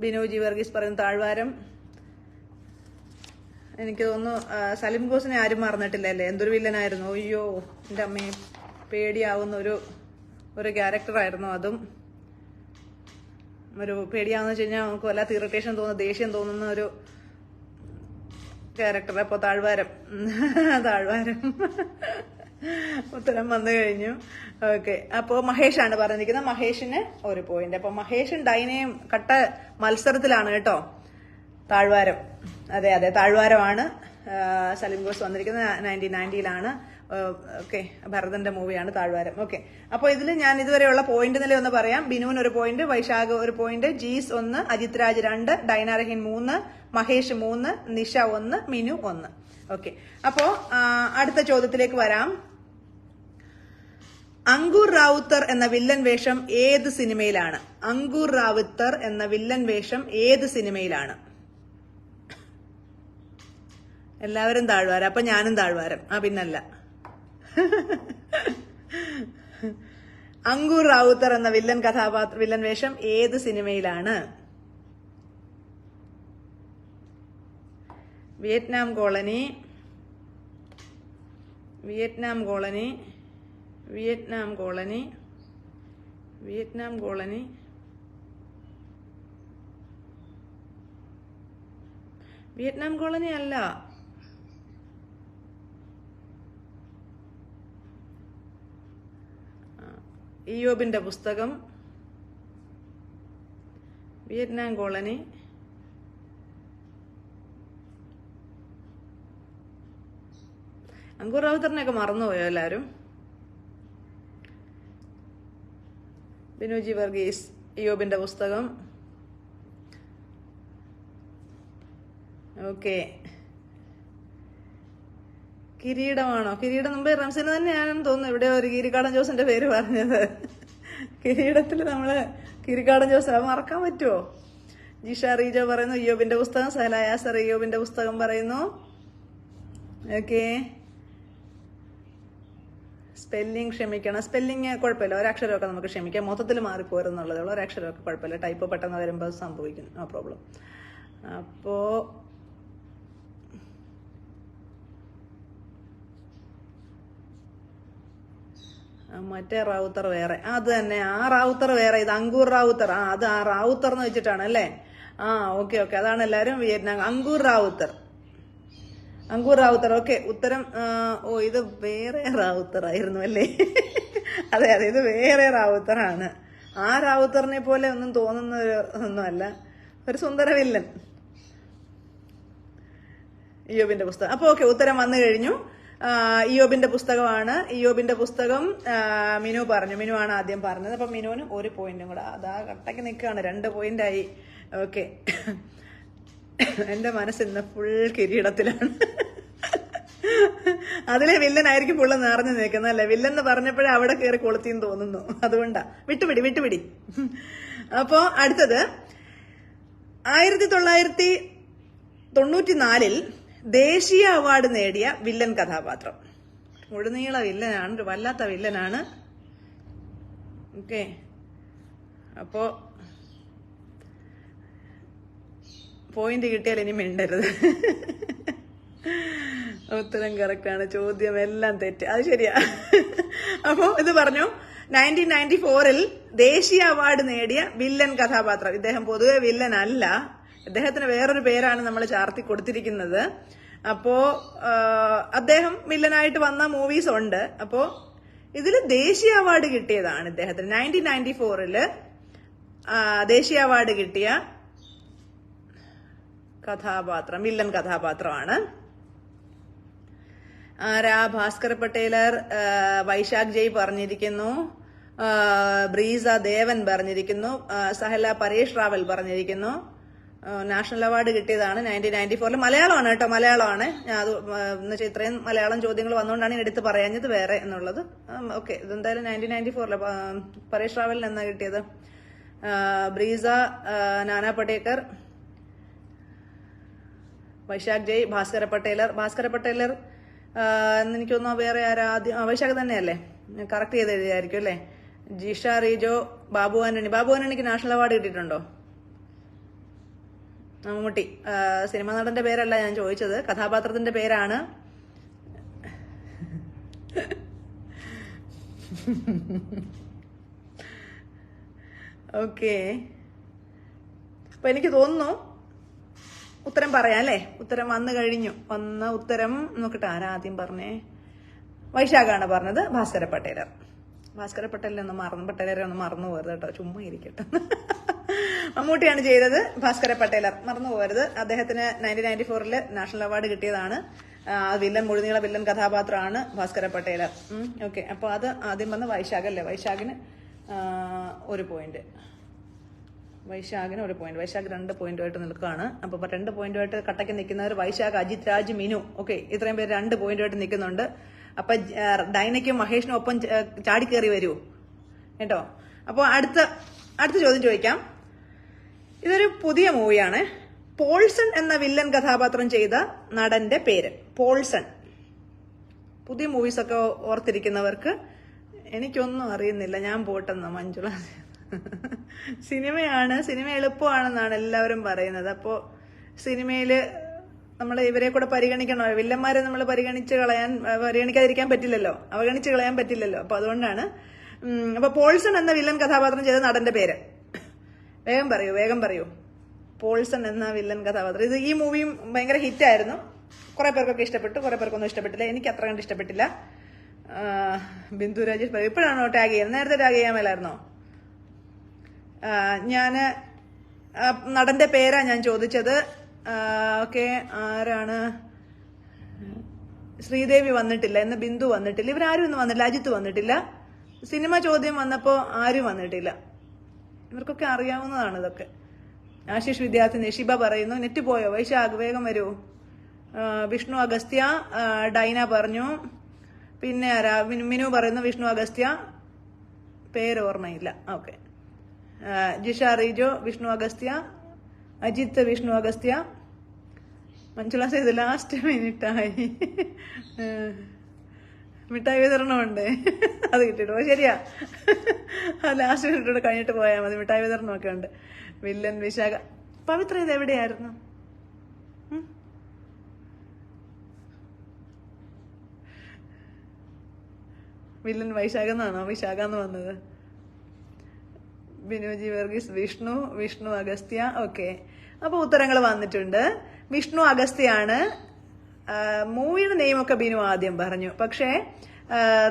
ബിനോജി വർഗീസ് പറയുന്നു താഴ്വാരം. എനിക്ക് തോന്നുന്നു സലിം ഘോസിനെ ആരും മറന്നിട്ടില്ലല്ലേ? എന്തൊരു വില്ലനായിരുന്നു. അയ്യോ എൻ്റെ അമ്മയെ, പേടിയാവുന്ന ഒരു ക്യാരക്ടറായിരുന്നു. അതും ഒരു പേടിയാവുന്ന വെച്ച് കഴിഞ്ഞാൽ നമുക്ക് വല്ലാത്ത ഇറിറ്റേഷൻ തോന്നുന്ന, ദേഷ്യം തോന്നുന്ന ഒരു ക്യാരക്ടർ. അപ്പൊ താഴ്വാരം ഉത്തരം വന്നു കഴിഞ്ഞു. ഓക്കെ, അപ്പോ മഹേഷാണ് പറഞ്ഞിരിക്കുന്നത്. മഹേഷിന് 1 പോയിന്റ്. അപ്പൊ മഹേഷും ഡൈനയും കട്ട മത്സരത്തിലാണ് കേട്ടോ. താഴ്വാരം, അതെ താഴ്വാരമാണ് സലിം ഘോസ് വന്നിരിക്കുന്നത്. 1990-ലാണ്. ഓക്കെ, ഭരതന്റെ മൂവിയാണ് താഴ്വാരം. ഓക്കെ, അപ്പൊ ഇതിൽ ഞാൻ ഇതുവരെയുള്ള പോയിന്റ് നില ഒന്ന് പറയാം. ബിനുവിന് 1 point, Vaishakh 1 point, Jees 1, Ajith Raj 2, Daina Raheen 3, Mahesh 3, Nisha 1, Minu 1. Okay, അപ്പോ അടുത്ത ചോദ്യത്തിലേക്ക് വരാം. അങ്കുർ റാവുത്തർ എന്ന വില്ലൻ വേഷം ഏത് സിനിമയിലാണ്? അങ്കുർ റാവുത്തർ എന്ന വില്ലൻ വേഷം ഏത് സിനിമയിലാണ്? എല്ലാവരും താഴ്വാരം, അപ്പൊ ഞാനും താഴ്വാരം. പിന്നല്ല. അങ്കുർ റാവുത്തർ എന്ന വില്ലൻ വേഷം ഏത് സിനിമയിലാണ്? വിയറ്റ്നാം കോളനി, അല്ല. ഇയ്യോബിന്റെ പുസ്തകം, വിയറ്റ്നാം കോളനി. അങ്കുർ റാവുത്തറിനെയൊക്കെ മറന്നുപോയോ എല്ലാവരും? ബിനോജി വർഗീസ്, ഇയ്യോബിന്റെ പുസ്തകം. ഓക്കെ, കിരീടമാണോ? കിരീടം മുമ്പേ റംസിന് തന്നെയാണെന്ന് തോന്നുന്നു. ഇവിടെ ഒരു കീരിക്കാടൻ ജോസിന്റെ പേര് പറഞ്ഞത്. കിരീടത്തിൽ നമ്മള് കീരിക്കാടൻ ജോസ്, അത് മറക്കാൻ പറ്റുമോ? ജിഷ റീജോ പറയുന്നു ഇയ്യോബിന്റെ പുസ്തകം. സഹല യാസർ ഇയ്യോബിന്റെ പുസ്തകം പറയുന്നു. ഓക്കെ, സ്പെല്ലിങ് ക്ഷമിക്കണം. സ്പെല്ലിങ് കുഴപ്പമില്ല, ഒരക്ഷരമൊക്കെ നമുക്ക് ക്ഷമിക്കാം. മൊത്തത്തിൽ മാറിപ്പോരുന്നുള്ളതേ ഉള്ളൂ. ഒരക്ഷരമൊക്കെ കുഴപ്പമില്ല. ടൈപ്പ് പെട്ടെന്ന് വരുമ്പോൾ സംഭവിക്കും, നോ പ്രോബ്ലം. അപ്പോ മറ്റേ റാവുത്തർ വേറെ, അത് തന്നെ, ആ റാവുത്തർ വേറെ, ഇത് അങ്കൂർ റാവുത്തർ. അത് ആ റാവുത്തർ എന്ന് വെച്ചിട്ടാണ് അല്ലേ? ഓക്കെ, അതാണ് എല്ലാരും വിയറ്റ്നാം. അങ്കൂർ റാവുത്തർ. ഓക്കെ, ഉത്തരം. ഇത് വേറെ റാവുത്തർ ആയിരുന്നു അല്ലേ? അതെ, ഇത് വേറെ റാവുത്തറാണ്. ആ റാവുത്തറിനെ പോലെ ഒന്നും തോന്നുന്ന ഒന്നുമല്ല, ഒരു സുന്ദര വില്ലൻ. ഇയ്യോബിന്റെ പുസ്തകം. അപ്പൊ ഓക്കെ, ഉത്തരം വന്നു കഴിഞ്ഞു. ഇയ്യോബിന്റെ പുസ്തകമാണ്. ഇയ്യോബിന്റെ പുസ്തകം മിനു പറഞ്ഞു. മിനു ആണ് ആദ്യം പറഞ്ഞത്. അപ്പൊ മിനുവിന് 1 പോയിന്റും കൂടെ. അതാ കട്ടക്ക് നിൽക്കുകയാണ്, 2 പോയിന്റായി. ഓക്കെ, എന്റെ മനസ്സിന്ന് ഫുൾ കിരീടത്തിലാണ്. അതിലെ വില്ലനായിരിക്കും പുള്ള നിറഞ്ഞു നിൽക്കുന്നത് അല്ലേ? വില്ലൻ എന്ന് പറഞ്ഞപ്പോഴേ അവിടെ കയറി കൊളുത്തിന്ന് തോന്നുന്നു. അതുകൊണ്ടാ. വിട്ടുപിടി. അപ്പോ അടുത്തത് 1994 ദേശീയ അവാർഡ് നേടിയ വില്ലൻ കഥാപാത്രം. മുഴുനീള വില്ലനാണ്, ഒരു വല്ലാത്ത വില്ലനാണ്. ഓക്കെ, അപ്പോ പോയിന്റ് കിട്ടിയാൽ ഇനി മിണ്ടരുത്. ഉത്തരം കറക്റ്റാണ്, ചോദ്യം എല്ലാം തെറ്റ്, അത് ശരിയാ. അപ്പോ ഇത് പറഞ്ഞു 1994 ദേശീയ അവാർഡ് നേടിയ വില്ലൻ കഥാപാത്രം. ഇദ്ദേഹം പൊതുവെ വില്ലൻ അല്ല, ഇദ്ദേഹത്തിന് വേറൊരു പേരാണ് നമ്മൾ ചാർത്തി കൊടുത്തിരിക്കുന്നത്. അപ്പോ അദ്ദേഹം വില്ലനായിട്ട് വന്ന മൂവീസ് ഉണ്ട്. അപ്പോ ഇതില് ദേശീയ അവാർഡ് കിട്ടിയതാണ് ഇദ്ദേഹത്തിന്. 1994 ദേശീയ അവാർഡ് കിട്ടിയ കഥാപാത്രം, വില്ലൻ കഥാപാത്രമാണ്. ആരാ? ഭാസ്കർ പട്ടേലർ, വൈശാഖ് ജയ് പറഞ്ഞിരിക്കുന്നു, ബ്രീസ ദേവൻ പറഞ്ഞിരിക്കുന്നു, സഹല പരേഷ് റാവൽ പറഞ്ഞിരിക്കുന്നു. നാഷണൽ അവാർഡ് കിട്ടിയതാണ് 1994. മലയാളമാണ് കേട്ടോ, മലയാളമാണ്. അത് എന്നുവെച്ചാൽ ഇത്രയും മലയാളം ചോദ്യങ്ങൾ വന്നുകൊണ്ടാണ് ഞാൻ എടുത്ത് പറയാഞ്ഞത് വേറെ എന്നുള്ളത്. ഓക്കെ, ഇതെന്തായാലും 1994 പരേഷ് റാവലിന് എന്നാ കിട്ടിയത്. ബ്രീസ, നാനാ പടേക്കർ, വൈശാഖ് ജയ്, ഭാസ്കര പട്ടേലർ എനിക്ക് തോന്നുന്നു വേറെ ആരാ ആദ്യം? വൈശാഖ് തന്നെയല്ലേ? കറക്റ്റ് ചെയ്ത് എഴുതിയായിരിക്കും അല്ലേ? ജിഷ റീജോ, ബാബു ആന്റണിക്ക് നാഷണൽ അവാർഡ് കിട്ടിയിട്ടുണ്ടോ? മമ്മൂട്ടി. സിനിമാ നടന്റെ പേരല്ല ഞാൻ ചോദിച്ചത്, കഥാപാത്രത്തിന്റെ പേരാണ്. ഓക്കെ, അപ്പൊ എനിക്ക് തോന്നുന്നു ഉത്തരം പറയാം അല്ലേ? ഉത്തരം വന്നു കഴിഞ്ഞു. ഉത്തരം നോക്കട്ടെ, ആരാ ആദ്യം പറഞ്ഞേ? വൈശാഖാണ് പറഞ്ഞത്. ഭാസ്കര പട്ടേലരെ ഒന്ന് മറന്നു പോകരുത് കേട്ടോ, ചുമ്മാ ഇരിക്കട്ടെ. മമ്മൂട്ടിയാണ് ചെയ്തത്, ഭാസ്കര പട്ടേലർ മറന്നു പോകരുത്. അദ്ദേഹത്തിന് 1994 നാഷണൽ അവാർഡ് കിട്ടിയതാണ്. വില്ലൻ, മുഴുനീള വില്ലൻ കഥാപാത്രമാണ് ഭാസ്കര പട്ടേലർ. ഓക്കെ, അപ്പൊ അത് ആദ്യം വന്ന് വൈശാഖ് അല്ലേ? വൈശാഖിന് 1 പോയിന്റ്. വൈശാഖിന് 1 പോയിന്റ്. വൈശാഖ് 2 പോയിന്റുമായിട്ട് നിൽക്കുകയാണ്. അപ്പൊ 2 പോയിന്റുമായിട്ട് കട്ടയ്ക്ക് നിൽക്കുന്നവർ വൈശാഖ്, അജിത് രാജ്, മിനു. ഓക്കെ, ഇത്രയും പേര് 2 പോയിന്റുമായിട്ട് നിൽക്കുന്നുണ്ട്. അപ്പൊ ഡൈനയ്ക്കും മഹേഷിനും ഒപ്പം ചാടിക്കേറി വരൂ കേട്ടോ. അപ്പൊ അടുത്ത ചോദ്യം ചോദിക്കാം. ഇതൊരു പുതിയ മൂവിയാണ്. പോൾസൺ എന്ന വില്ലൻ കഥാപാത്രം ചെയ്ത നടന്റെ പേര്. പോൾസൺ. പുതിയ മൂവീസൊക്കെ ഓർത്തിരിക്കുന്നവർക്ക്, എനിക്കൊന്നും അറിയുന്നില്ല, ഞാൻ പോട്ടെന്ന മഞ്ജുള. സിനിമയാണ്, സിനിമ എളുപ്പമാണെന്നാണ് എല്ലാവരും പറയുന്നത്. അപ്പോ സിനിമയില് നമ്മൾ ഇവരെ കൂടെ പരിഗണിക്കണോ? വില്ലന്മാരെ നമ്മൾ പരിഗണിക്കാതിരിക്കാൻ പറ്റില്ലല്ലോ, അവഗണിച്ച് കളയാൻ പറ്റില്ലല്ലോ. അപ്പൊ അതുകൊണ്ടാണ്. അപ്പൊ പോൾസൺ എന്ന വില്ലൻ കഥാപാത്രം ചെയ്ത നടന്റെ പേര് വേഗം പറയൂ. പോൾസൺ എന്ന വില്ലൻ കഥാപാത്രം. ഈ മൂവിയും ഭയങ്കര ഹിറ്റായിരുന്നു. കുറെ പേർക്കൊക്കെ ഇഷ്ടപ്പെട്ടു, കുറെ പേർക്കൊന്നും ഇഷ്ടപ്പെട്ടില്ല. എനിക്ക് അത്ര കണ്ട് ഇഷ്ടപ്പെട്ടില്ല. ബിന്ദു രാജേഷ് ഇപ്പോഴാണോ ടാഗ് ചെയ്യുന്നത്? നേരത്തെ ടാഗ് ചെയ്യാൻ മേലായിരുന്നോ? ഞാന് നടന്റെ പേരാ ഞാൻ ചോദിച്ചത്. ഓക്കെ, ആരാണ്? ശ്രീദേവി വന്നിട്ടില്ല, ഇന്ന് ബിന്ദു വന്നിട്ടില്ല, ഇവരാരും ഇന്ന് വന്നിട്ടില്ല. അജിത്ത് വന്നിട്ടില്ല. സിനിമ ചോദ്യം വന്നപ്പോ ആരും വന്നിട്ടില്ല. ഇവർക്കൊക്കെ അറിയാവുന്നതാണ് ഇതൊക്കെ. ആശിഷ് വിദ്യാർത്ഥി. നിഷിബ പറയുന്നു നെറ്റ് പോയോ? വൈശാഖ് വേഗം വരൂ. വിഷ്ണു അഗസ്ത്യ, ഡൈന പറഞ്ഞു. പിന്നെ ആരാ? മിനു പറയുന്നു വിഷ്ണു അഗസ്ത്യ, പേര് ഓർമ്മയില്ല. ഓക്കെ. ജിഷ റീജോ വിഷ്ണു അഗസ്ത്യ, അജിത്ത് വിഷ്ണു അഗസ്ത്യ, മഞ്ജുള സേതു ലാസ്റ്റ് മിനിറ്റായി. മിഠായി വിതരണമുണ്ട്, അത് കിട്ടിയിട്ടു. ശരിയാ, ലാസ്റ്റ് മിനിറ്റോട് കഴിഞ്ഞിട്ട് പോയാൽ മതി. മിഠായി വിതരണമൊക്കെ ഉണ്ട്. വില്ലൻ വിശാഖ. പവിത്ര ഇത് എവിടെയായിരുന്നു? വില്ലൻ വൈശാഖ എന്നാണോ വിശാഖ എന്ന് വന്നത്? ബിനോജി വർഗീസ് വിഷ്ണു അഗസ്ത്യ. ഓക്കെ, അപ്പൊ ഉത്തരങ്ങൾ വന്നിട്ടുണ്ട്. വിഷ്ണു അഗസ്ത്യാണ്. മൂവിയുടെ നെയിമൊക്കെ ബിനു ആദ്യം പറഞ്ഞു. പക്ഷേ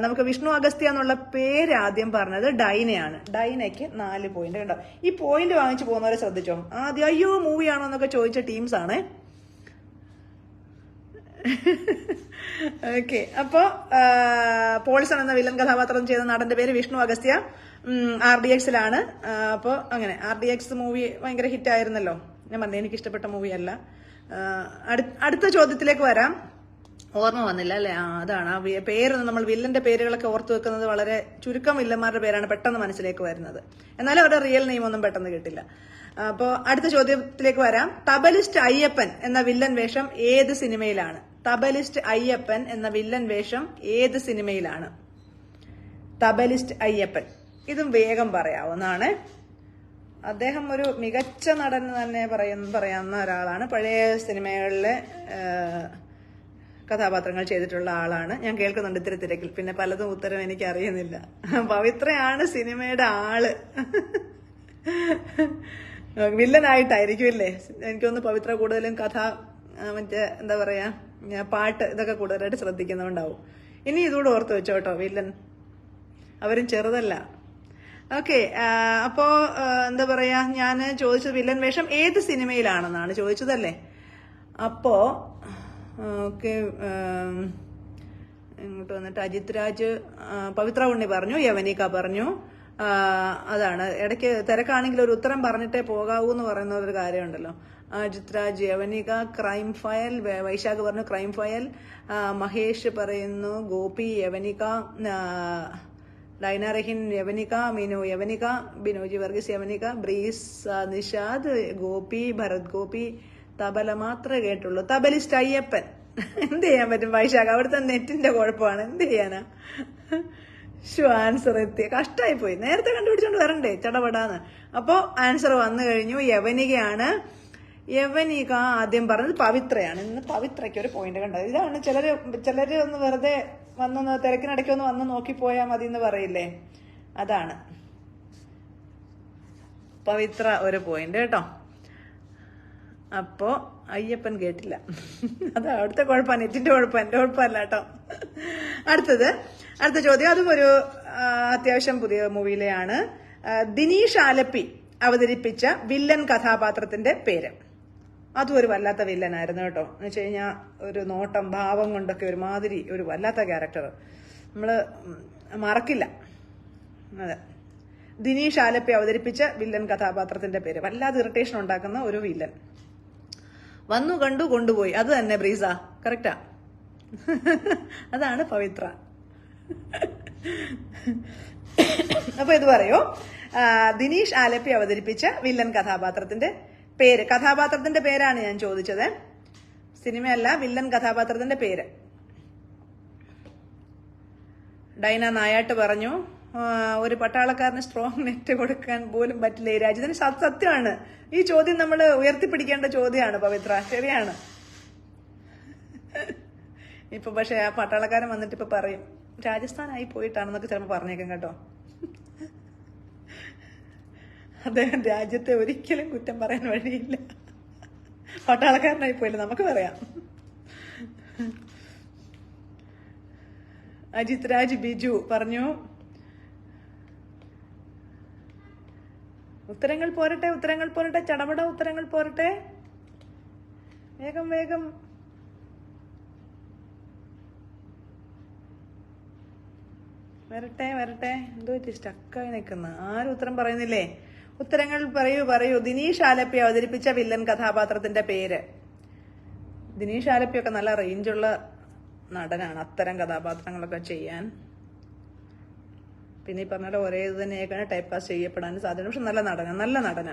നമുക്ക് വിഷ്ണു അഗസ്ത്യ എന്നുള്ള പേര് ആദ്യം പറഞ്ഞത് ഡൈനയാണ്. ഡൈനയ്ക്ക് 4 പോയിന്റ്. കണ്ടോ, ഈ പോയിന്റ് വാങ്ങിച്ചു പോകുന്നവരെ ശ്രദ്ധിച്ചോ. ആദ്യം അയ്യോ മൂവിയാണോ എന്നൊക്കെ ചോദിച്ച ടീംസ് ആണ്. ഓക്കെ, അപ്പോ പോൾസൺ എന്ന വില്ലൻ കഥാപാത്രം ചെയ്ത നടന്റെ പേര് വിഷ്ണു അഗസ്ത്യ. RDXലാണ്. അപ്പോ അങ്ങനെ RDX മൂവി ഭയങ്കര ഹിറ്റ് ആയിരുന്നല്ലോ. ഞാൻ പറഞ്ഞു എനിക്ക് ഇഷ്ടപ്പെട്ട മൂവി അല്ല. അടുത്ത ചോദ്യത്തിലേക്ക് വരാം. ഓർമ്മ വന്നില്ല അല്ലെ? അതാണ് ആ പേര്. നമ്മൾ വില്ലന്റെ പേരുകളൊക്കെ ഓർത്തു വെക്കുന്നത് വളരെ ചുരുക്കം വില്ലന്മാരുടെ പേരാണ് പെട്ടെന്ന് മനസ്സിലേക്ക് വരുന്നത്. എന്നാലും അവരുടെ റിയൽ നെയിം ഒന്നും പെട്ടെന്ന് കിട്ടില്ല. അപ്പോ അടുത്ത ചോദ്യത്തിലേക്ക് വരാം. തബലിസ്റ്റ് അയ്യപ്പൻ എന്ന വില്ലൻ വേഷം ഏത് സിനിമയിലാണ്? തബലിസ്റ്റ് അയ്യപ്പൻ എന്ന വില്ലൻ വേഷം ഏത് സിനിമയിലാണ്? തബലിസ്റ്റ് അയ്യപ്പൻ. ഇതും വേഗം പറയാവുന്നതാണ്. അദ്ദേഹം ഒരു മികച്ച നടൻ തന്നെ പറയാവുന്ന ഒരാളാണ്. പഴയ സിനിമകളിലെ കഥാപാത്രങ്ങൾ ചെയ്തിട്ടുള്ള ആളാണ്. ഞാൻ കേൾക്കുന്നുണ്ട് ഇത്തിരി തിരക്കിൽ. പിന്നെ പലതും ഉത്തരം എനിക്ക് അറിയുന്നില്ല. പവിത്രയാണ് സിനിമയുടെ ആള്. വില്ലനായിട്ടായിരിക്കും ഇല്ലേ? എനിക്കൊന്ന് പവിത്ര കൂടുതലും മറ്റേ എന്താ പറയാ, പാട്ട് ഇതൊക്കെ കൂടുതലായിട്ട് ശ്രദ്ധിക്കുന്നതുകൊണ്ടാവും. ഇനി ഇതുകൂടെ ഓർത്ത് വെച്ചോട്ടോ, വില്ലൻ അവരും ചെറുതല്ല. ഓക്കെ, അപ്പോ എന്താ പറയാ, ഞാൻ ചോദിച്ചത് വില്ലൻ വേഷം ഏത് സിനിമയിലാണെന്നാണ് ചോദിച്ചതല്ലേ? അപ്പോ ഓക്കെ, ഇങ്ങോട്ട് വന്നിട്ട് അജിത് രാജ്, പവിത്ര ഉണ്ണി പറഞ്ഞു, യവനിക പറഞ്ഞു. അതാണ്, ഇടയ്ക്ക് തിരക്കാണെങ്കിൽ ഒരു ഉത്തരം പറഞ്ഞിട്ടേ പോകാവൂ എന്ന് പറയുന്ന ഒരു കാര്യമുണ്ടല്ലോ. അജിത് രാജ്, യവനിക, ക്രൈം ഫയൽ, വൈശാഖ് പറഞ്ഞു ക്രൈം ഫയൽ, മഹേഷ് പറയുന്നു ഗോപി, യവനിക, ഡൈന റഹിൻ യവനിക, മിനു യവനിക, ബിനോജി വർഗീസ് യവനിക, ബ്രീസ് നിഷാദ്, ഗോപി, ഭരത് ഗോപി. തബല മാത്രമേ കേട്ടുള്ളൂ. തബലിസ്റ്റ് അയ്യപ്പൻ. എന്ത് ചെയ്യാൻ പറ്റും വൈശാഖ്? അവിടുത്തെ നെറ്റിന്റെ കുഴപ്പമാണ്, എന്ത് ചെയ്യാനാ? ആൻസർ എത്തിയ കഷ്ടമായി പോയി. നേരത്തെ കണ്ടുപിടിച്ചോണ്ട് വരണ്ടേ ചടപടാന്ന്. അപ്പോ ആൻസർ വന്നു കഴിഞ്ഞു. യവനികയാണ്. യവനിക ആദ്യം പറഞ്ഞത് പവിത്രയാണ്. ഇന്ന് പവിത്രയ്ക്ക് ഒരു പോയിന്റ് കണ്ടത്. ഇതാണ് ചിലര് ഒന്ന് വെറുതെ വന്നൊന്ന് തിരക്കിനിടയ്ക്ക് ഒന്ന് വന്ന് നോക്കിപ്പോയാൽ മതി എന്ന് പറയില്ലേ, അതാണ്. പവിത്ര ഒരു പോയിന്റ് കേട്ടോ. അപ്പോ അയ്യപ്പൻ കേട്ടില്ല. അത് അവിടുത്തെ കുഴപ്പമാണ്, നെറ്റിന്റെ കുഴപ്പം, എന്റെ കുഴപ്പമല്ല കേട്ടോ. അടുത്ത ചോദ്യം, അതും ഒരു അത്യാവശ്യം പുതിയ മൂവിയിലെയാണ്. ദിനീഷ് ആലപ്പി അവതരിപ്പിച്ച വില്ലൻ കഥാപാത്രത്തിന്റെ പേര്. അതും ഒരു വല്ലാത്ത വില്ലനായിരുന്നു കേട്ടോ. എന്ന് വെച്ച് കഴിഞ്ഞാൽ ഒരു നോട്ടം, ഭാവം കൊണ്ടൊക്കെ ഒരുമാതിരി ഒരു വല്ലാത്ത ക്യാരക്ടർ, നമ്മള് മറക്കില്ല. അതെ, ദിനീഷ് ആലപ്പി അവതരിപ്പിച്ച വില്ലൻ കഥാപാത്രത്തിന്റെ പേര്. വല്ലാതെ ഇറിറ്റേഷൻ ഉണ്ടാക്കുന്ന ഒരു വില്ലൻ. വന്നു കണ്ടു കൊണ്ടുപോയി, അത് തന്നെ ബ്രീസ, കറക്റ്റാ. അതാണ് പവിത്ര. അപ്പൊ ഇത് പറയോ, ദിനീഷ് ആലപ്പി അവതരിപ്പിച്ച വില്ലൻ കഥാപാത്രത്തിന്റെ പേര്. കഥാപാത്രത്തിന്റെ പേരാണ് ഞാൻ ചോദിച്ചത്, സിനിമയല്ല, വില്ലൻ കഥാപാത്രത്തിന്റെ പേര്. ഡൈന നായാട്ട് പറഞ്ഞു ഒരു പട്ടാളക്കാരന് സ്ട്രോങ് നെറ്റ് കൊടുക്കാൻ പോലും പറ്റില്ല ഈ രാജ്യത്തിന്. സത്യമാണ്, ഈ ചോദ്യം നമ്മൾ ഉയർത്തിപ്പിടിക്കേണ്ട ചോദ്യമാണ് പവിത്ര, ശരിയാണ്. ഇപ്പൊ പക്ഷെ ആ പട്ടാളക്കാരൻ വന്നിട്ട് ഇപ്പൊ പറയും രാജസ്ഥാനായി പോയിട്ടാണെന്നൊക്കെ ചിലപ്പോൾ പറഞ്ഞേക്കാം കേട്ടോ. അദ്ദേഹം രാജ്യത്തെ ഒരിക്കലും കുറ്റം പറയാൻ വഴിയില്ല. പട്ടാളക്കാരനായി പോയില്ല, നമുക്ക് പറയാം. അജിത് രാജ് ബിജു പറഞ്ഞു ഉത്തരങ്ങൾ പോരട്ടെ, ചടപട ഉത്തരങ്ങൾ പോരട്ടെ, വേഗം വേഗം. വരട്ടെ. എന്തോ സ്റ്റക്കായി നിൽക്കുന്ന, ആരും ഉത്തരം പറയുന്നില്ലേ? ഉത്തരങ്ങൾ പറയൂ. ദിനീഷ് ആലപ്പി അവതരിപ്പിച്ച വില്ലൻ കഥാപാത്രത്തിന്റെ പേര്. ദിനേശ് ആലപ്പിയൊക്കെ നല്ല റേഞ്ചുള്ള നടനാണ് അത്തരം കഥാപാത്രങ്ങളൊക്കെ ചെയ്യാൻ. പിന്നെ ഈ പറഞ്ഞ ഒരേ ഇത് തന്നെയൊക്കെയാണ് ടൈപ്പ് കാസ്റ്റ് ചെയ്യപ്പെടാൻ സാധ്യത. പക്ഷെ നല്ല നടന.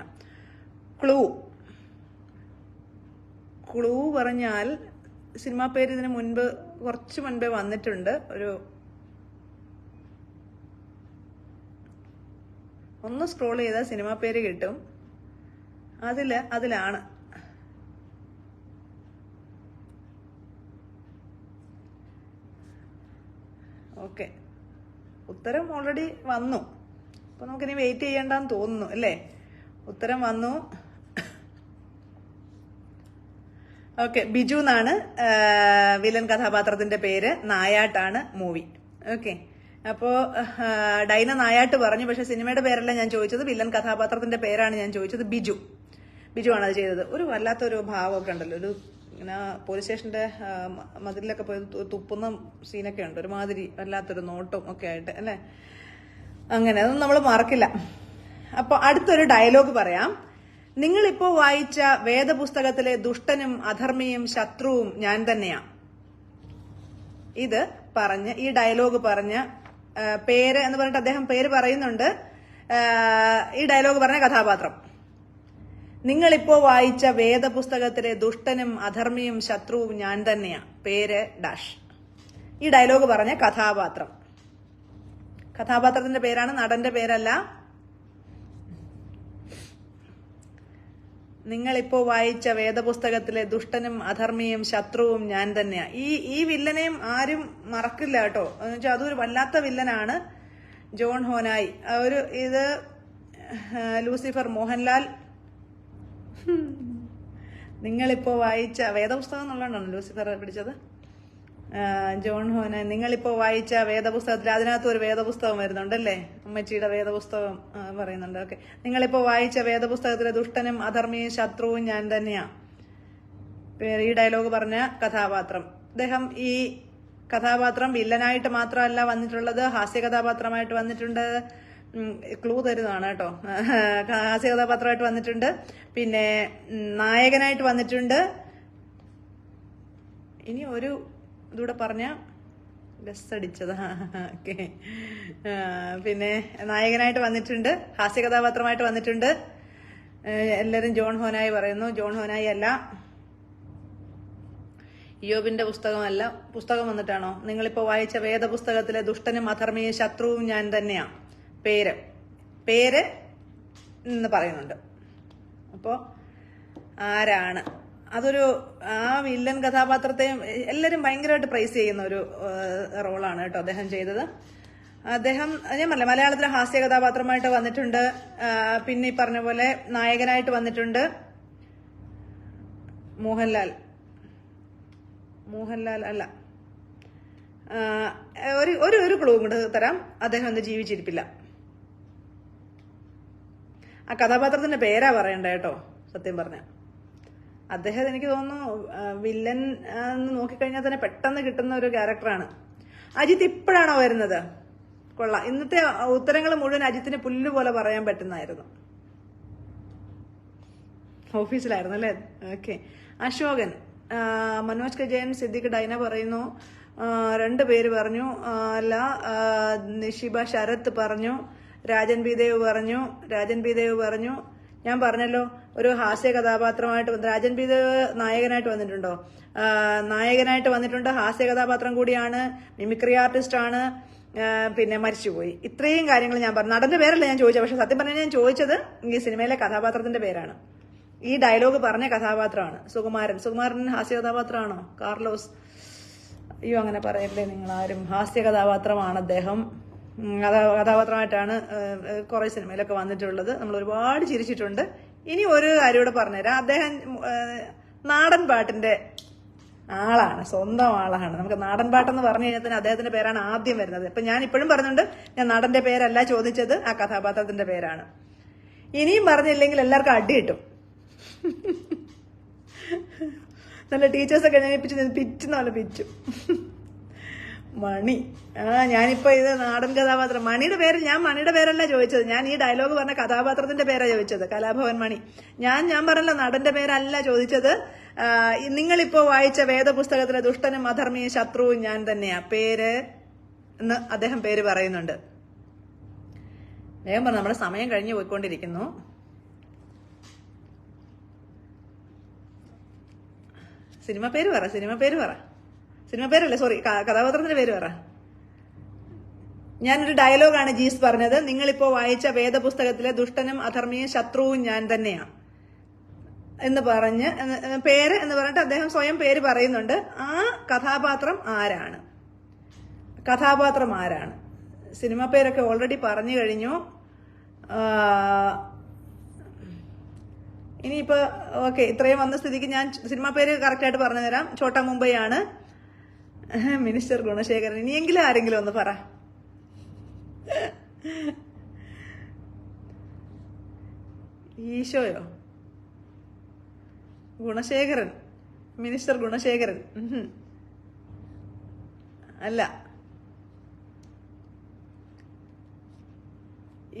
ക്ലൂ പറഞ്ഞാൽ സിനിമാ പേര് ഇതിന് മുൻപ് കുറച്ച് മുൻപേ വന്നിട്ടുണ്ട്. ഒന്ന് സ്ക്രോൾ ചെയ്താൽ സിനിമാ പേര് കിട്ടും. അതിലാണ് ഓക്കെ. ഉത്തരം ഓൾറെഡി വന്നു. അപ്പൊ നമുക്കിനി വെയിറ്റ് ചെയ്യണ്ടെന്ന് തോന്നുന്നു അല്ലേ? ഉത്തരം വന്നു. ഓക്കെ, ബിജു എന്നാണ് വില്ലൻ കഥാപാത്രത്തിന്റെ പേര്. നായാട്ടാണ് മൂവി. ഓക്കെ, അപ്പോ ഡൈന നായാട്ട് പറഞ്ഞു. പക്ഷെ സിനിമയുടെ പേരല്ല ഞാൻ ചോദിച്ചത്, വില്ലൻ കഥാപാത്രത്തിന്റെ പേരാണ് ഞാൻ ചോദിച്ചത്. ബിജു ആണ് അത് ചെയ്തത്. ഒരു വല്ലാത്തൊരു ഭാവമൊക്കെ ഉണ്ടല്ലോ, ഒരു ഇങ്ങനെ പോലീസ് സ്റ്റേഷന്റെ മതിലൊക്കെ പോയി തുപ്പുന്ന സീനൊക്കെ ഉണ്ട്. ഒരുമാതിരി വല്ലാത്തൊരു നോട്ടും ഒക്കെ ആയിട്ട് അല്ലെ. അങ്ങനെ അതൊന്നും നമ്മൾ മറക്കില്ല. അപ്പൊ അടുത്തൊരു ഡയലോഗ് പറയാം. നിങ്ങളിപ്പോ വായിച്ച വേദപുസ്തകത്തിലെ ദുഷ്ടനും അധർമ്മിയും ശത്രുവും ഞാൻ തന്നെയാ. ഈ ഡയലോഗ് പറഞ്ഞ പേര് എന്ന് പറഞ്ഞിട്ട് അദ്ദേഹം പേര് പറയുന്നുണ്ട്. ഈ ഡയലോഗ് പറഞ്ഞ കഥാപാത്രം. നിങ്ങളിപ്പോ വായിച്ച വേദപുസ്തകത്തിലെ ദുഷ്ടനും അധർമ്മിയും ശത്രുവും ഞാൻ തന്നെയാ. പേര് ഡാഷ്. ഈ ഡയലോഗ് പറഞ്ഞ കഥാപാത്രത്തിന്റെ പേരാണ്, നടന്റെ പേരല്ല. നിങ്ങളിപ്പോ വായിച്ച വേദപുസ്തകത്തിലെ ദുഷ്ടനും അധർമ്മിയും ശത്രുവും ഞാൻ തന്നെയാ. ഈ വില്ലനെയും ആരും മറക്കില്ല കേട്ടോ. എന്നുവെച്ചാൽ അതൊരു വല്ലാത്ത വില്ലനാണ്. John Honai. ഇത് ലൂസിഫർ മോഹൻലാൽ. നിങ്ങളിപ്പോ വായിച്ച വേദപുസ്തകം എന്നുള്ളതാണ് ലൂസിഫർ പിടിച്ചത്. John Honai. നിങ്ങളിപ്പോ വായിച്ച വേദപുസ്തകത്തിൽ അതിനകത്ത് ഒരു വേദപുസ്തകം വരുന്നുണ്ടല്ലേ, അമ്മച്ചിയുടെ വേദപുസ്തകം പറയുന്നുണ്ട്. ഓക്കെ, നിങ്ങളിപ്പോ വായിച്ച വേദപുസ്തകത്തിലെ ദുഷ്ടനും അധർമ്മിയും ശത്രുവും ഞാൻ തന്നെയാ. ഈ ഡയലോഗ് പറഞ്ഞ കഥാപാത്രം. അദ്ദേഹം ഈ കഥാപാത്രം വില്ലനായിട്ട് മാത്രമല്ല വന്നിട്ടുള്ളത്, ഹാസ്യ കഥാപാത്രമായിട്ട് വന്നിട്ടുണ്ട്. ക്ലൂ തരുന്നതാണ് കേട്ടോ. ഹാസ്യ കഥാപാത്രമായിട്ട് വന്നിട്ടുണ്ട്, പിന്നെ നായകനായിട്ട് വന്നിട്ടുണ്ട്. ഇനി ഒരു ഇതൂടെ പറഞ്ഞ ബസ് അടിച്ചത്. ഓക്കെ, പിന്നെ നായകനായിട്ട് വന്നിട്ടുണ്ട്, ഹാസ്യ കഥാപാത്രമായിട്ട് വന്നിട്ടുണ്ട്. എല്ലാരും ജോൺ ഹോനായി പറയുന്നു. ജോൺ ഹോനായി അല്ല. യോബിന്റെ പുസ്തകം വന്നിട്ടാണോ? നിങ്ങളിപ്പോ വായിച്ച വേദപുസ്തകത്തിലെ ദുഷ്ടനും അധർമ്മിയും ശത്രുവും ഞാൻ തന്നെയാ. പേര് എന്ന് പറയുന്നുണ്ട്. അപ്പോ ആരാണ്? ആ വില്ലൻ കഥാപാത്രത്തെയും എല്ലാരും ഭയങ്കരമായിട്ട് പ്രൈസ് ചെയ്യുന്ന ഒരു റോളാണ് കേട്ടോ അദ്ദേഹം ചെയ്തത്. അദ്ദേഹം ഞാൻ പറഞ്ഞില്ല, മലയാളത്തിലെ ഹാസ്യ കഥാപാത്രമായിട്ട് വന്നിട്ടുണ്ട്. പിന്നെ ഈ പറഞ്ഞ പോലെ നായകനായിട്ട് വന്നിട്ടുണ്ട്. മോഹൻലാൽ അല്ല. ഒരു ക്ലൂ കൂടെ തരാം. അദ്ദേഹം എന്ത് ജീവിച്ചിരിപ്പില്ല. ആ കഥാപാത്രത്തിന്റെ പേരാ പറയണ്ട കേട്ടോ. സത്യം പറഞ്ഞ അദ്ദേഹം എനിക്ക് തോന്നുന്നു വില്ലൻ എന്ന് നോക്കിക്കഴിഞ്ഞാൽ തന്നെ പെട്ടെന്ന് കിട്ടുന്ന ഒരു ക്യാരക്ടറാണ്. അജിത്ത് ഇപ്പോഴാണോ വരുന്നത്? കൊള്ളാം. ഇന്നത്തെ ഉത്തരങ്ങൾ മുഴുവൻ അജിത്തിന് പുല്ല് പോലെ പറയാൻ പറ്റുന്നതായിരുന്നു. ഓഫീസിലായിരുന്നു അല്ലേ? ഓക്കെ. അശോകൻ, മനോജ് കെ ജയൻ, സിദ്ദിഖ്, ഡൈന പറയുന്നു. 2 പേര് പറഞ്ഞു. അല്ല, നിഷിബ ശരത് പറഞ്ഞു. രാജൻ ബി ദേവ് പറഞ്ഞു. ഞാൻ പറഞ്ഞല്ലോ ഒരു ഹാസ്യ കഥാപാത്രമായിട്ട് രാജൻ ബി ദേവ് നായകനായിട്ട് വന്നിട്ടുണ്ടോ? നായകനായിട്ട് വന്നിട്ടുണ്ട്. ഹാസ്യ കഥാപാത്രം കൂടിയാണ്. മിമിക്രി ആർട്ടിസ്റ്റ് ആണ്. പിന്നെ മരിച്ചുപോയി. ഇത്രയും കാര്യങ്ങൾ ഞാൻ പറഞ്ഞു. നടന്റെ പേരല്ല ഞാൻ ചോദിച്ചത്. പക്ഷെ സത്യം പറഞ്ഞാൽ ഞാൻ ചോദിച്ചത് ഈ സിനിമയിലെ കഥാപാത്രത്തിന്റെ പേരാണ്. ഈ ഡയലോഗ് പറഞ്ഞ കഥാപാത്രമാണ് സുകുമാരൻ ഹാസ്യ കഥാപാത്രമാണോ? കാർലോസ്. അയ്യോ, അങ്ങനെ പറയല്ലേ നിങ്ങൾ ആരും. ഹാസ്യ കഥാപാത്രമാണ് അദ്ദേഹം. കഥാപാത്രമായിട്ടാണ് കുറെ സിനിമയിലൊക്കെ വന്നിട്ടുള്ളത്. നമ്മൾ ഒരുപാട് ചിരിച്ചിട്ടുണ്ട്. ഇനി ഒരു കാര്യം കൂടെ പറഞ്ഞുതരാം. അദ്ദേഹം നാടൻ പാട്ടിന്റെ ആളാണ്, സ്വന്തം ആളാണ്. നമുക്ക് നാടൻ പാട്ടെന്ന് പറഞ്ഞു കഴിഞ്ഞാൽ തന്നെ അദ്ദേഹത്തിന്റെ പേരാണ് ആദ്യം വരുന്നത്. ഇപ്പൊ ഞാൻ ഇപ്പോഴും പറഞ്ഞുണ്ട്, ഞാൻ നടന്റെ പേരല്ല ചോദിച്ചത്, ആ കഥാപാത്രത്തിന്റെ പേരാണ്. ഇനിയും പറഞ്ഞില്ലെങ്കിൽ എല്ലാവർക്കും അടി കിട്ടും. നല്ല ടീച്ചേഴ്സൊക്കെ ഞാൻ പിച്ചുന്ന പോലെ പിച്ചു. മണി. ഞാനിപ്പോ ഇത് നാടൻ കഥാപാത്രം. ഞാൻ മണിയുടെ പേരല്ല ചോദിച്ചത്. ഞാൻ ഈ ഡയലോഗ് പറഞ്ഞ കഥാപാത്രത്തിന്റെ പേരാ ചോദിച്ചത്. കലാഭവൻ മണി. ഞാൻ പറഞ്ഞല്ലോ നടന്റെ പേരല്ല ചോദിച്ചത്, നിങ്ങളിപ്പോ വായിച്ച വേദപുസ്തകത്തിലെ ദുഷ്ടനും അധർമ്മിയും ശത്രുവും ഞാൻ തന്നെയാ. പേര് എന്ന് അദ്ദേഹം പേര് പറയുന്നുണ്ട്. വേഗം പറഞ്ഞു, നമ്മുടെ സമയം കഴിഞ്ഞു പോയിക്കൊണ്ടിരിക്കുന്നു. സിനിമ പേര് പറ. സിനിമ പേരല്ലേ, സോറി, കഥാപാത്രത്തിന്റെ പേര് പറ. ഞാനൊരു ഡയലോഗാണ് ജീസ് പറഞ്ഞത്. നിങ്ങളിപ്പോ വായിച്ച വേദപുസ്തകത്തിലെ ദുഷ്ടനും അധർമ്മിയും ശത്രുവും ഞാൻ തന്നെയാ എന്ന് പറഞ്ഞ് പേര് എന്ന് പറഞ്ഞിട്ട് അദ്ദേഹം സ്വയം പേര് പറയുന്നുണ്ട്. ആ കഥാപാത്രം ആരാണ്? സിനിമ പേരൊക്കെ ഓൾറെഡി പറഞ്ഞു കഴിഞ്ഞു. ഇനിയിപ്പോ ഓക്കെ, ഇത്രയും വന്ന സ്ഥിതിക്ക് ഞാൻ സിനിമ പേര് കറക്റ്റായിട്ട് പറഞ്ഞു തരാം. ഛോട്ടാ മുംബൈ ആണ്. മിനിസ്റ്റർ ഗുണശേഖരൻ. ഇനിയെങ്കിലും ആരെങ്കിലും ഒന്ന് പറ. ഈശോയോ? ഗുണശേഖരൻ, മിനിസ്റ്റർ ഗുണശേഖരൻ അല്ല.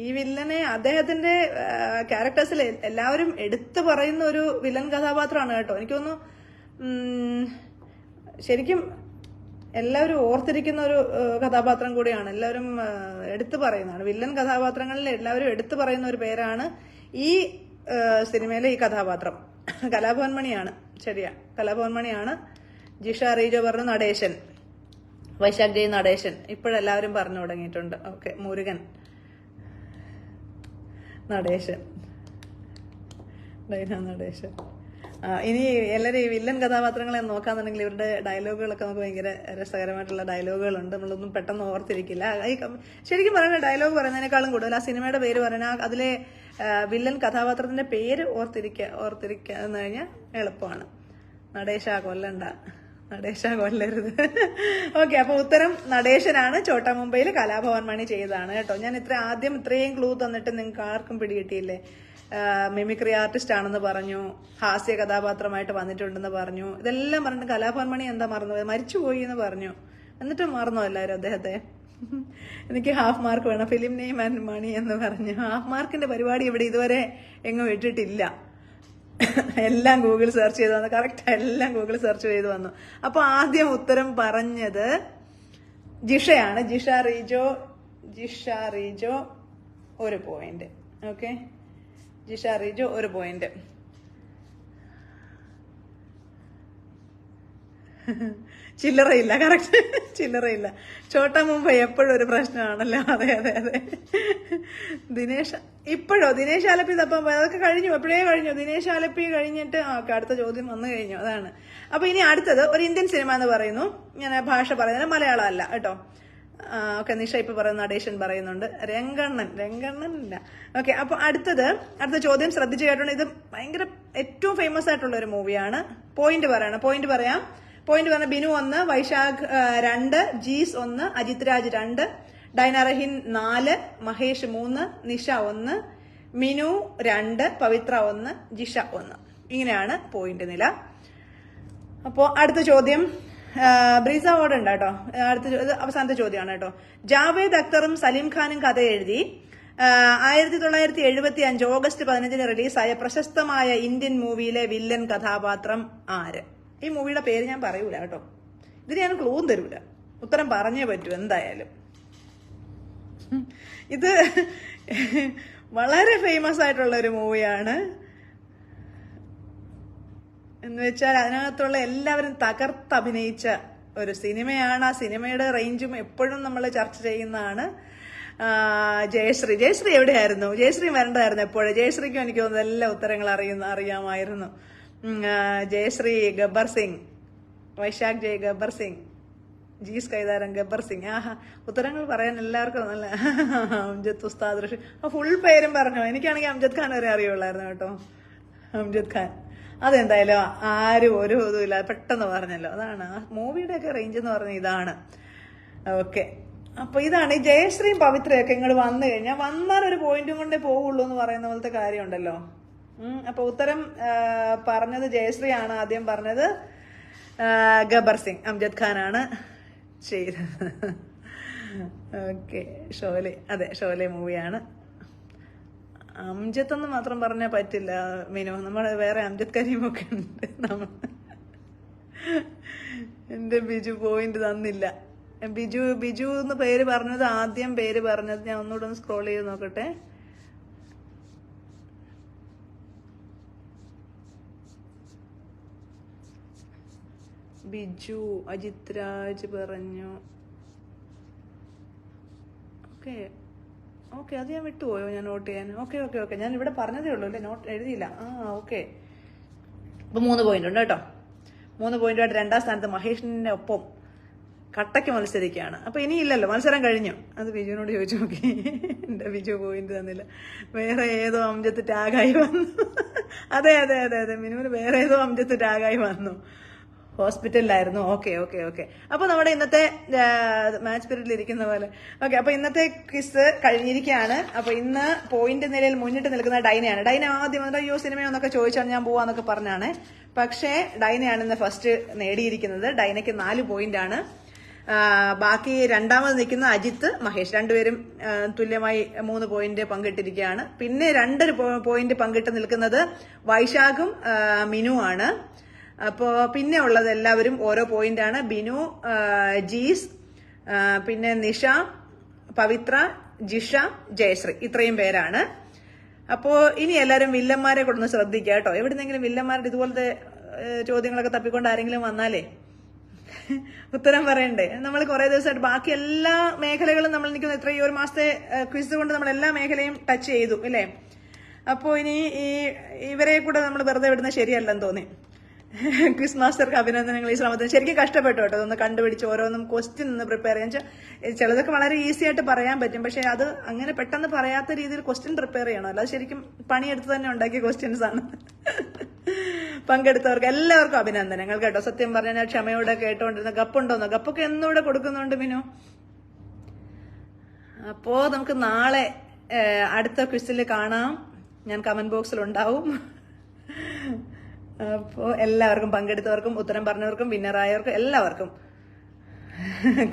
ഈ വില്ലനെ അദ്ദേഹത്തിന്റെ ക്യാരക്ടേഴ്സിൽ എല്ലാവരും എടുത്തു പറയുന്ന ഒരു വില്ലൻ കഥാപാത്രമാണ് കേട്ടോ. എനിക്ക് തോന്നുന്നു ശരിക്കും എല്ലാവരും ഓർത്തിരിക്കുന്ന ഒരു കഥാപാത്രം കൂടിയാണ്. എല്ലാവരും എടുത്തു പറയുന്നതാണ്. വില്ലൻ കഥാപാത്രങ്ങളിൽ എല്ലാവരും എടുത്തു പറയുന്ന ഒരു പേരാണ് ഈ സിനിമയിലെ ഈ കഥാപാത്രം. കലാഭവൻ മണിയാണ്. ശരിയാ, കലാഭവൻ മണിയാണ്. ജിഷ റീജോ പറഞ്ഞ നടേശൻ, വൈശാഖ് ജയ് നടേശൻ ഇപ്പോഴെല്ലാവരും പറഞ്ഞു തുടങ്ങിയിട്ടുണ്ട്. ഓക്കെ, മുരുകൻ നടേശൻ, ഡൈന നടേശൻ. ഇനി എല്ലാവരും ഈ വില്ലൻ കഥാപാത്രങ്ങളെ നോക്കാന്നുണ്ടെങ്കിൽ ഇവരുടെ ഡയലോഗുകളൊക്കെ നമുക്ക് ഭയങ്കര രസകരമായിട്ടുള്ള ഡയലോഗുകളുണ്ട്. നമ്മളൊന്നും പെട്ടെന്ന് ഓർത്തിരിക്കില്ല. ശരിക്കും പറയുന്ന ഡയലോഗ് പറയുന്നതിനേക്കാളും കൂടുതൽ ആ സിനിമയുടെ പേര് പറയുന്ന അതിലെ വില്ലൻ കഥാപാത്രത്തിന്റെ പേര് ഓർത്തിരിക്കുക എന്ന് കഴിഞ്ഞാൽ എളുപ്പമാണ്. നടേശ കൊല്ലണ്ട, നടേശ കൊല്ലരുത്. ഓക്കെ, അപ്പൊ ഉത്തരം നടേശനാണ്. ഛോട്ടാ മുംബൈയിൽ കലാഭവൻ മണി ചെയ്തതാണ് കേട്ടോ. ഞാൻ ഇത്രയും ക്ലൂ തന്നിട്ട് നിങ്ങൾക്ക് ആർക്കും പിടികിട്ടിയില്ലേ? മിമിക്രി ആർട്ടിസ്റ്റ് ആണെന്ന് പറഞ്ഞു, ഹാസ്യ കഥാപാത്രമായിട്ട് വന്നിട്ടുണ്ടെന്ന് പറഞ്ഞു. ഇതെല്ലാം പറഞ്ഞിട്ട് കലാഭവൻ മണി എന്താ മറന്നുപോയത്? മരിച്ചുപോയി എന്ന് പറഞ്ഞു. എന്നിട്ടും മറന്നോ എല്ലാവരും അദ്ദേഹത്തെ? എനിക്ക് ഹാഫ് മാർക്ക് വേണം, ഫിലിം നെയിം ആൻഡ് മണി എന്ന് പറഞ്ഞു. ഹാഫ് മാർക്കിന്റെ പരിപാടി ഇവിടെ ഇതുവരെ എങ്ങും ഇട്ടിട്ടില്ല. എല്ലാം ഗൂഗിൾ സെർച്ച് ചെയ്ത് വന്നു. കറക്റ്റ്, എല്ലാം ഗൂഗിൾ സെർച്ച് ചെയ്ത് വന്നു. അപ്പൊ ആദ്യം ഉത്തരം പറഞ്ഞത് ജിഷയാണ്. Jisha Rejo 1 point. Okay, Jisha Rejo 1 point. ചില്ലറയില്ല, കറക്റ്റ്, ചില്ലറയില്ല. ഛോട്ടാ മുംബൈ എപ്പോഴും ഒരു പ്രശ്നമാണല്ലോ. അതെ. ദിനേശ് ആലപ്പി തപ്പം അതൊക്കെ കഴിഞ്ഞു, എപ്പോഴേ കഴിഞ്ഞു. ദിനേശ് ആലപ്പി കഴിഞ്ഞിട്ട് അടുത്ത ചോദ്യം വന്നു കഴിഞ്ഞു. അതാണ്. അപ്പൊ ഇനി അടുത്തത് ഒരു ഇന്ത്യൻ സിനിമ എന്ന് പറയുന്നു. ഞാൻ ഭാഷ പറയുന്നത് മലയാളം അല്ല കേട്ടോ. ഓക്കെ, നിഷ ഇപ്പൊ പറയുന്ന നടേശൻ പറയുന്നുണ്ട്. രംഗണ്ണൻ ഇല്ല. ഓക്കെ, അപ്പൊ അടുത്ത ചോദ്യം ശ്രദ്ധിച്ചു കേട്ടോണ്ട്. ഇത് ഭയങ്കര ഏറ്റവും ഫേമസ് ആയിട്ടുള്ള ഒരു മൂവിയാണ്. പോയിന്റ് പറയാം. പോയിന്റ് പറഞ്ഞ ബിനു 1, വൈശാഖ് 2, ജീസ് 1, അജിത് രാജ് 2, ഡൈന റഹീൻ 4, മഹേഷ് 3, നിഷ 1, മിനു 2, പവിത്ര 1, ജിഷ 1. ഇങ്ങനെയാണ് പോയിന്റ് നില. അപ്പോ അടുത്ത ചോദ്യം ബ്രീസ ഓർഡർ ഉണ്ട് കേട്ടോ. അവസാനത്തെ ചോദ്യമാണ് കേട്ടോ. ജാവേദ് അക്തറും സലീം ഖാനും കഥ എഴുതി 1975 ഓഗസ്റ്റ് 15 റിലീസായ പ്രശസ്തമായ ഇന്ത്യൻ മൂവിയിലെ വില്ലൻ കഥാപാത്രം ആര്? ഈ മൂവിയുടെ പേര് ഞാൻ പറയൂല കേട്ടോ. ഇതിന് ഞാൻ ക്ലൂ തരൂല. ഉത്തരം പറഞ്ഞേ പറ്റൂ എന്തായാലും. ഇത് വളരെ ഫേമസ് ആയിട്ടുള്ള ഒരു മൂവിയാണ്. എന്ന് വെച്ചാൽ അതിനകത്തുള്ള എല്ലാവരും തകർത്തഭിനയിച്ച ഒരു സിനിമയാണ്. ആ സിനിമയുടെ റേഞ്ചും എപ്പോഴും നമ്മൾ ചർച്ച ചെയ്യുന്നതാണ്. ജയശ്രീ എവിടെയായിരുന്നു? ജയശ്രീ വരേണ്ടതായിരുന്നു എപ്പോഴും. ജയശ്രീക്കും എനിക്ക് തോന്നുന്നു എല്ലാ ഉത്തരങ്ങൾ അറിയാമായിരുന്നു. ജയശ്രീ, ഗബ്ബർ സിംഗ്, വൈശാഖ് ജയ് ഗബ്ബർ സിംഗ്, ജീസ് കൈതാരം ഗബ്ബർ സിംഗ്. ഉത്തരങ്ങൾ പറയാൻ എല്ലാവർക്കും നല്ല അംജദ് ഉസ്താദ്. ഫുൾ പേരും പറഞ്ഞു. എനിക്കാണെങ്കിൽ അംജദ് ഖാൻ വരെ അറിയുള്ളായിരുന്നു കേട്ടോ. അംജദ് ഖാൻ. അതെന്തായാലും ആരും ഒരു ഇതുമില്ല, പെട്ടെന്ന് പറഞ്ഞല്ലോ. അതാണ് ആ മൂവിയുടെ ഒക്കെ റേഞ്ച് എന്ന് പറഞ്ഞ ഇതാണ്. ഓക്കെ, അപ്പൊ ഇതാണ് ഈ ജയശ്രീയും പവിത്രയൊക്കെ ഇങ്ങോട്ട് വന്നു കഴിഞ്ഞാൽ വന്നാൽ ഒരു പോയിന്റും കൊണ്ടേ പോവുള്ളൂ എന്ന് പറയുന്ന പോലത്തെ കാര്യമുണ്ടല്ലോ. അപ്പൊ ഉത്തരം പറഞ്ഞത് ജയശ്രീ ആണ് ആദ്യം പറഞ്ഞത്. ഗബ്ബർ സിംഗ് അംജദ് ഖാനാണ് ചെയ്തത്. ഓക്കെ, ഷോലെ മൂവിയാണ്. അംജദ് എന്ന് മാത്രം പറഞ്ഞാൽ പറ്റില്ല മിനു. നമ്മൾ വേറെ അംജദ് കരീമൊക്കെ ഉണ്ട്. എന്റെ ബിജു പോയിന്റ് തന്നില്ല. ബിജു ബിജു എന്ന് പേര് പറഞ്ഞത്, ആദ്യം പേര് പറഞ്ഞത്, ഞാൻ ഒന്നുകൂടെ ഒന്ന് സ്ക്രോൾ ചെയ്ത് നോക്കട്ടെ. ബിജു അജിത് രാജ് പറഞ്ഞു. ഓക്കെ ഓക്കെ, അത് ഞാൻ വിട്ടുപോയോ ഞാൻ നോട്ട് ചെയ്യാൻ? ഓക്കെ ഓക്കെ ഓക്കെ, ഞാൻ ഇവിടെ പറഞ്ഞതേ ഉള്ളൂ അല്ലേ, നോട്ട് എഴുതിയില്ല. ഓക്കെ. അപ്പൊ 3 പോയിന്റ് ഉണ്ട് കേട്ടോ. 3 പോയിന്റുമായിട്ട് 2ാം സ്ഥാനത്ത് മഹേഷിന്റെ ഒപ്പം കട്ടയ്ക്ക് മത്സരിക്കുകയാണ്. അപ്പൊ ഇനിയില്ലല്ലോ, മത്സരം കഴിഞ്ഞു. അത് ബിജുവിനോട് ചോദിച്ചു നോക്കി. എന്റെ ബിജു പോയിന്റ് തന്നില്ല. വേറെ ഏതോ അംജത്ത് ടാഗായി വന്നു. അതെ അതെ അതെ അതെ, മിനുവിന് വേറെ ഏതോ അംജത്ത് ടാഗായി വന്നു. ഹോസ്പിറ്റലിലായിരുന്നു. Okay okay okay. അപ്പൊ നമ്മുടെ ഇന്നത്തെ മാച്ച് പീരീഡിൽ ഇരിക്കുന്ന പോലെ. ഓക്കെ, അപ്പൊ ഇന്നത്തെ ക്വിസ് കഴിഞ്ഞിരിക്കുകയാണ്. അപ്പൊ ഇന്ന് പോയിന്റ് നിലയിൽ മുന്നിട്ട് നിൽക്കുന്ന ഡൈനയാണ്. ഡൈന ആദ്യം അയ്യോ സിനിമയൊന്നൊക്കെ ചോദിച്ചാണ് ഞാൻ പോവാന്നൊക്കെ പറഞ്ഞാണ്. പക്ഷേ ഡൈനയാണ് ഇന്ന് ഫസ്റ്റ് നേടിയിരിക്കുന്നത്. ഡൈനയ്ക്ക് 4 പോയിന്റ് ആണ്. ബാക്കി രണ്ടാമത് നിൽക്കുന്ന അജിത്ത്, മഹേഷ്, രണ്ടുപേരും തുല്യമായി 3 പോയിന്റ് പങ്കിട്ടിരിക്കുകയാണ്. പിന്നെ 2 പോയിന്റ് പങ്കിട്ട് നിൽക്കുന്നത് വൈശാഖും മിനു ആണ്. അപ്പോ പിന്നെ ഉള്ളത് എല്ലാവരും ഓരോ പോയിന്റ് ആണ്. ബിനു, ജീസ്, പിന്നെ നിഷ, പവിത്ര, ജിഷ, ജയശ്രീ, ഇത്രയും പേരാണ്. അപ്പോ ഇനി എല്ലാവരും വില്ലന്മാരെ കൊണ്ടൊന്ന് ശ്രദ്ധിക്കുക കേട്ടോ. എവിടുന്നെങ്കിലും വില്ലന്മാരുടെ ഇതുപോലത്തെ ചോദ്യങ്ങളൊക്കെ തപ്പിക്കൊണ്ട് ആരെങ്കിലും വന്നാലേ ഉത്തരം പറയണ്ടേ. നമ്മൾ കുറെ ദിവസമായിട്ട് ബാക്കി എല്ലാ മേഖലകളും നമ്മൾ നിൽക്കുന്ന എത്രയോ ഒരു മാസത്തെ ക്വിസ് കൊണ്ട് നമ്മൾ എല്ലാ മേഖലയും ടച്ച് ചെയ്തു അല്ലേ. അപ്പോ ഇനി ഇവരെ കൂടെ നമ്മൾ വെറുതെ വിടുന്നത് ശരിയല്ലെന്ന് തോന്നി. ക്വിസ് മാസ്റ്റർക്ക് അഭിനന്ദനങ്ങൾ. ഈ ശ്രമത്തിന് ശരിക്കും കഷ്ടപ്പെട്ടു കേട്ടോ. അതൊന്ന് കണ്ടുപിടിച്ച് ഓരോന്നും ക്വസ്റ്റ്യൻ ഒന്ന് പ്രിപ്പയർ ചെയ്യാൻ. ചിലതൊക്കെ വളരെ ഈസി ആയിട്ട് പറയാൻ പറ്റും, പക്ഷെ അത് അങ്ങനെ പെട്ടെന്ന് പറയാത്ത രീതിയിൽ ക്വസ്റ്റ്യൻ പ്രിപ്പയർ ചെയ്യണം. അല്ലാതെ ശരിക്കും പണിയെടുത്ത് തന്നെ ഉണ്ടാക്കിയ ക്വസ്റ്റ്യൻസ് ആണ്. പങ്കെടുത്തവർക്ക് എല്ലാവർക്കും അഭിനന്ദനങ്ങൾ കേട്ടോ. സത്യം പറഞ്ഞാൽ ഞാൻ ക്ഷമയോടെ കേട്ടോണ്ടിരുന്ന ഗപ്പുണ്ടോന്നോ, ഗപ്പൊക്കെ എന്നൂടെ കൊടുക്കുന്നുണ്ട് മിനു. അപ്പോ നമുക്ക് നാളെ അടുത്ത ക്വിസിൽ കാണാം. ഞാൻ കമന്റ് ബോക്സിൽ ഉണ്ടാവും. അപ്പോൾ എല്ലാവർക്കും, പങ്കെടുത്തവർക്കും ഉത്തരം പറഞ്ഞവർക്കും വിന്നറായവർക്കും എല്ലാവർക്കും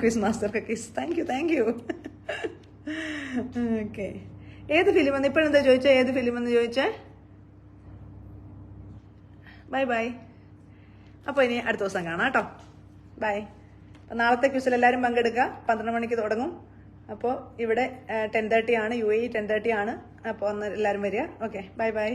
ക്വിസ് മാസ്റ്റർക്ക് കിസ്. Thank you. ഓക്കെ, ഏത് ഫിലിം എന്ന് ഇപ്പോഴെന്താ ചോദിച്ചേ? ഏത് ഫിലിം എന്ന് ചോദിച്ചേ? ബൈ. അപ്പോൾ ഇനി അടുത്ത ദിവസം കാണാം കേട്ടോ. ബൈ. നാളത്തെ ക്വിസിൽ എല്ലാവരും പങ്കെടുക്കുക. 12 മണിക്ക് തുടങ്ങും. അപ്പോൾ ഇവിടെ 10:30 ആണ്, UAE 10:30 ആണ്. അപ്പോൾ അന്ന് എല്ലാവരും വരിക. Okay, by.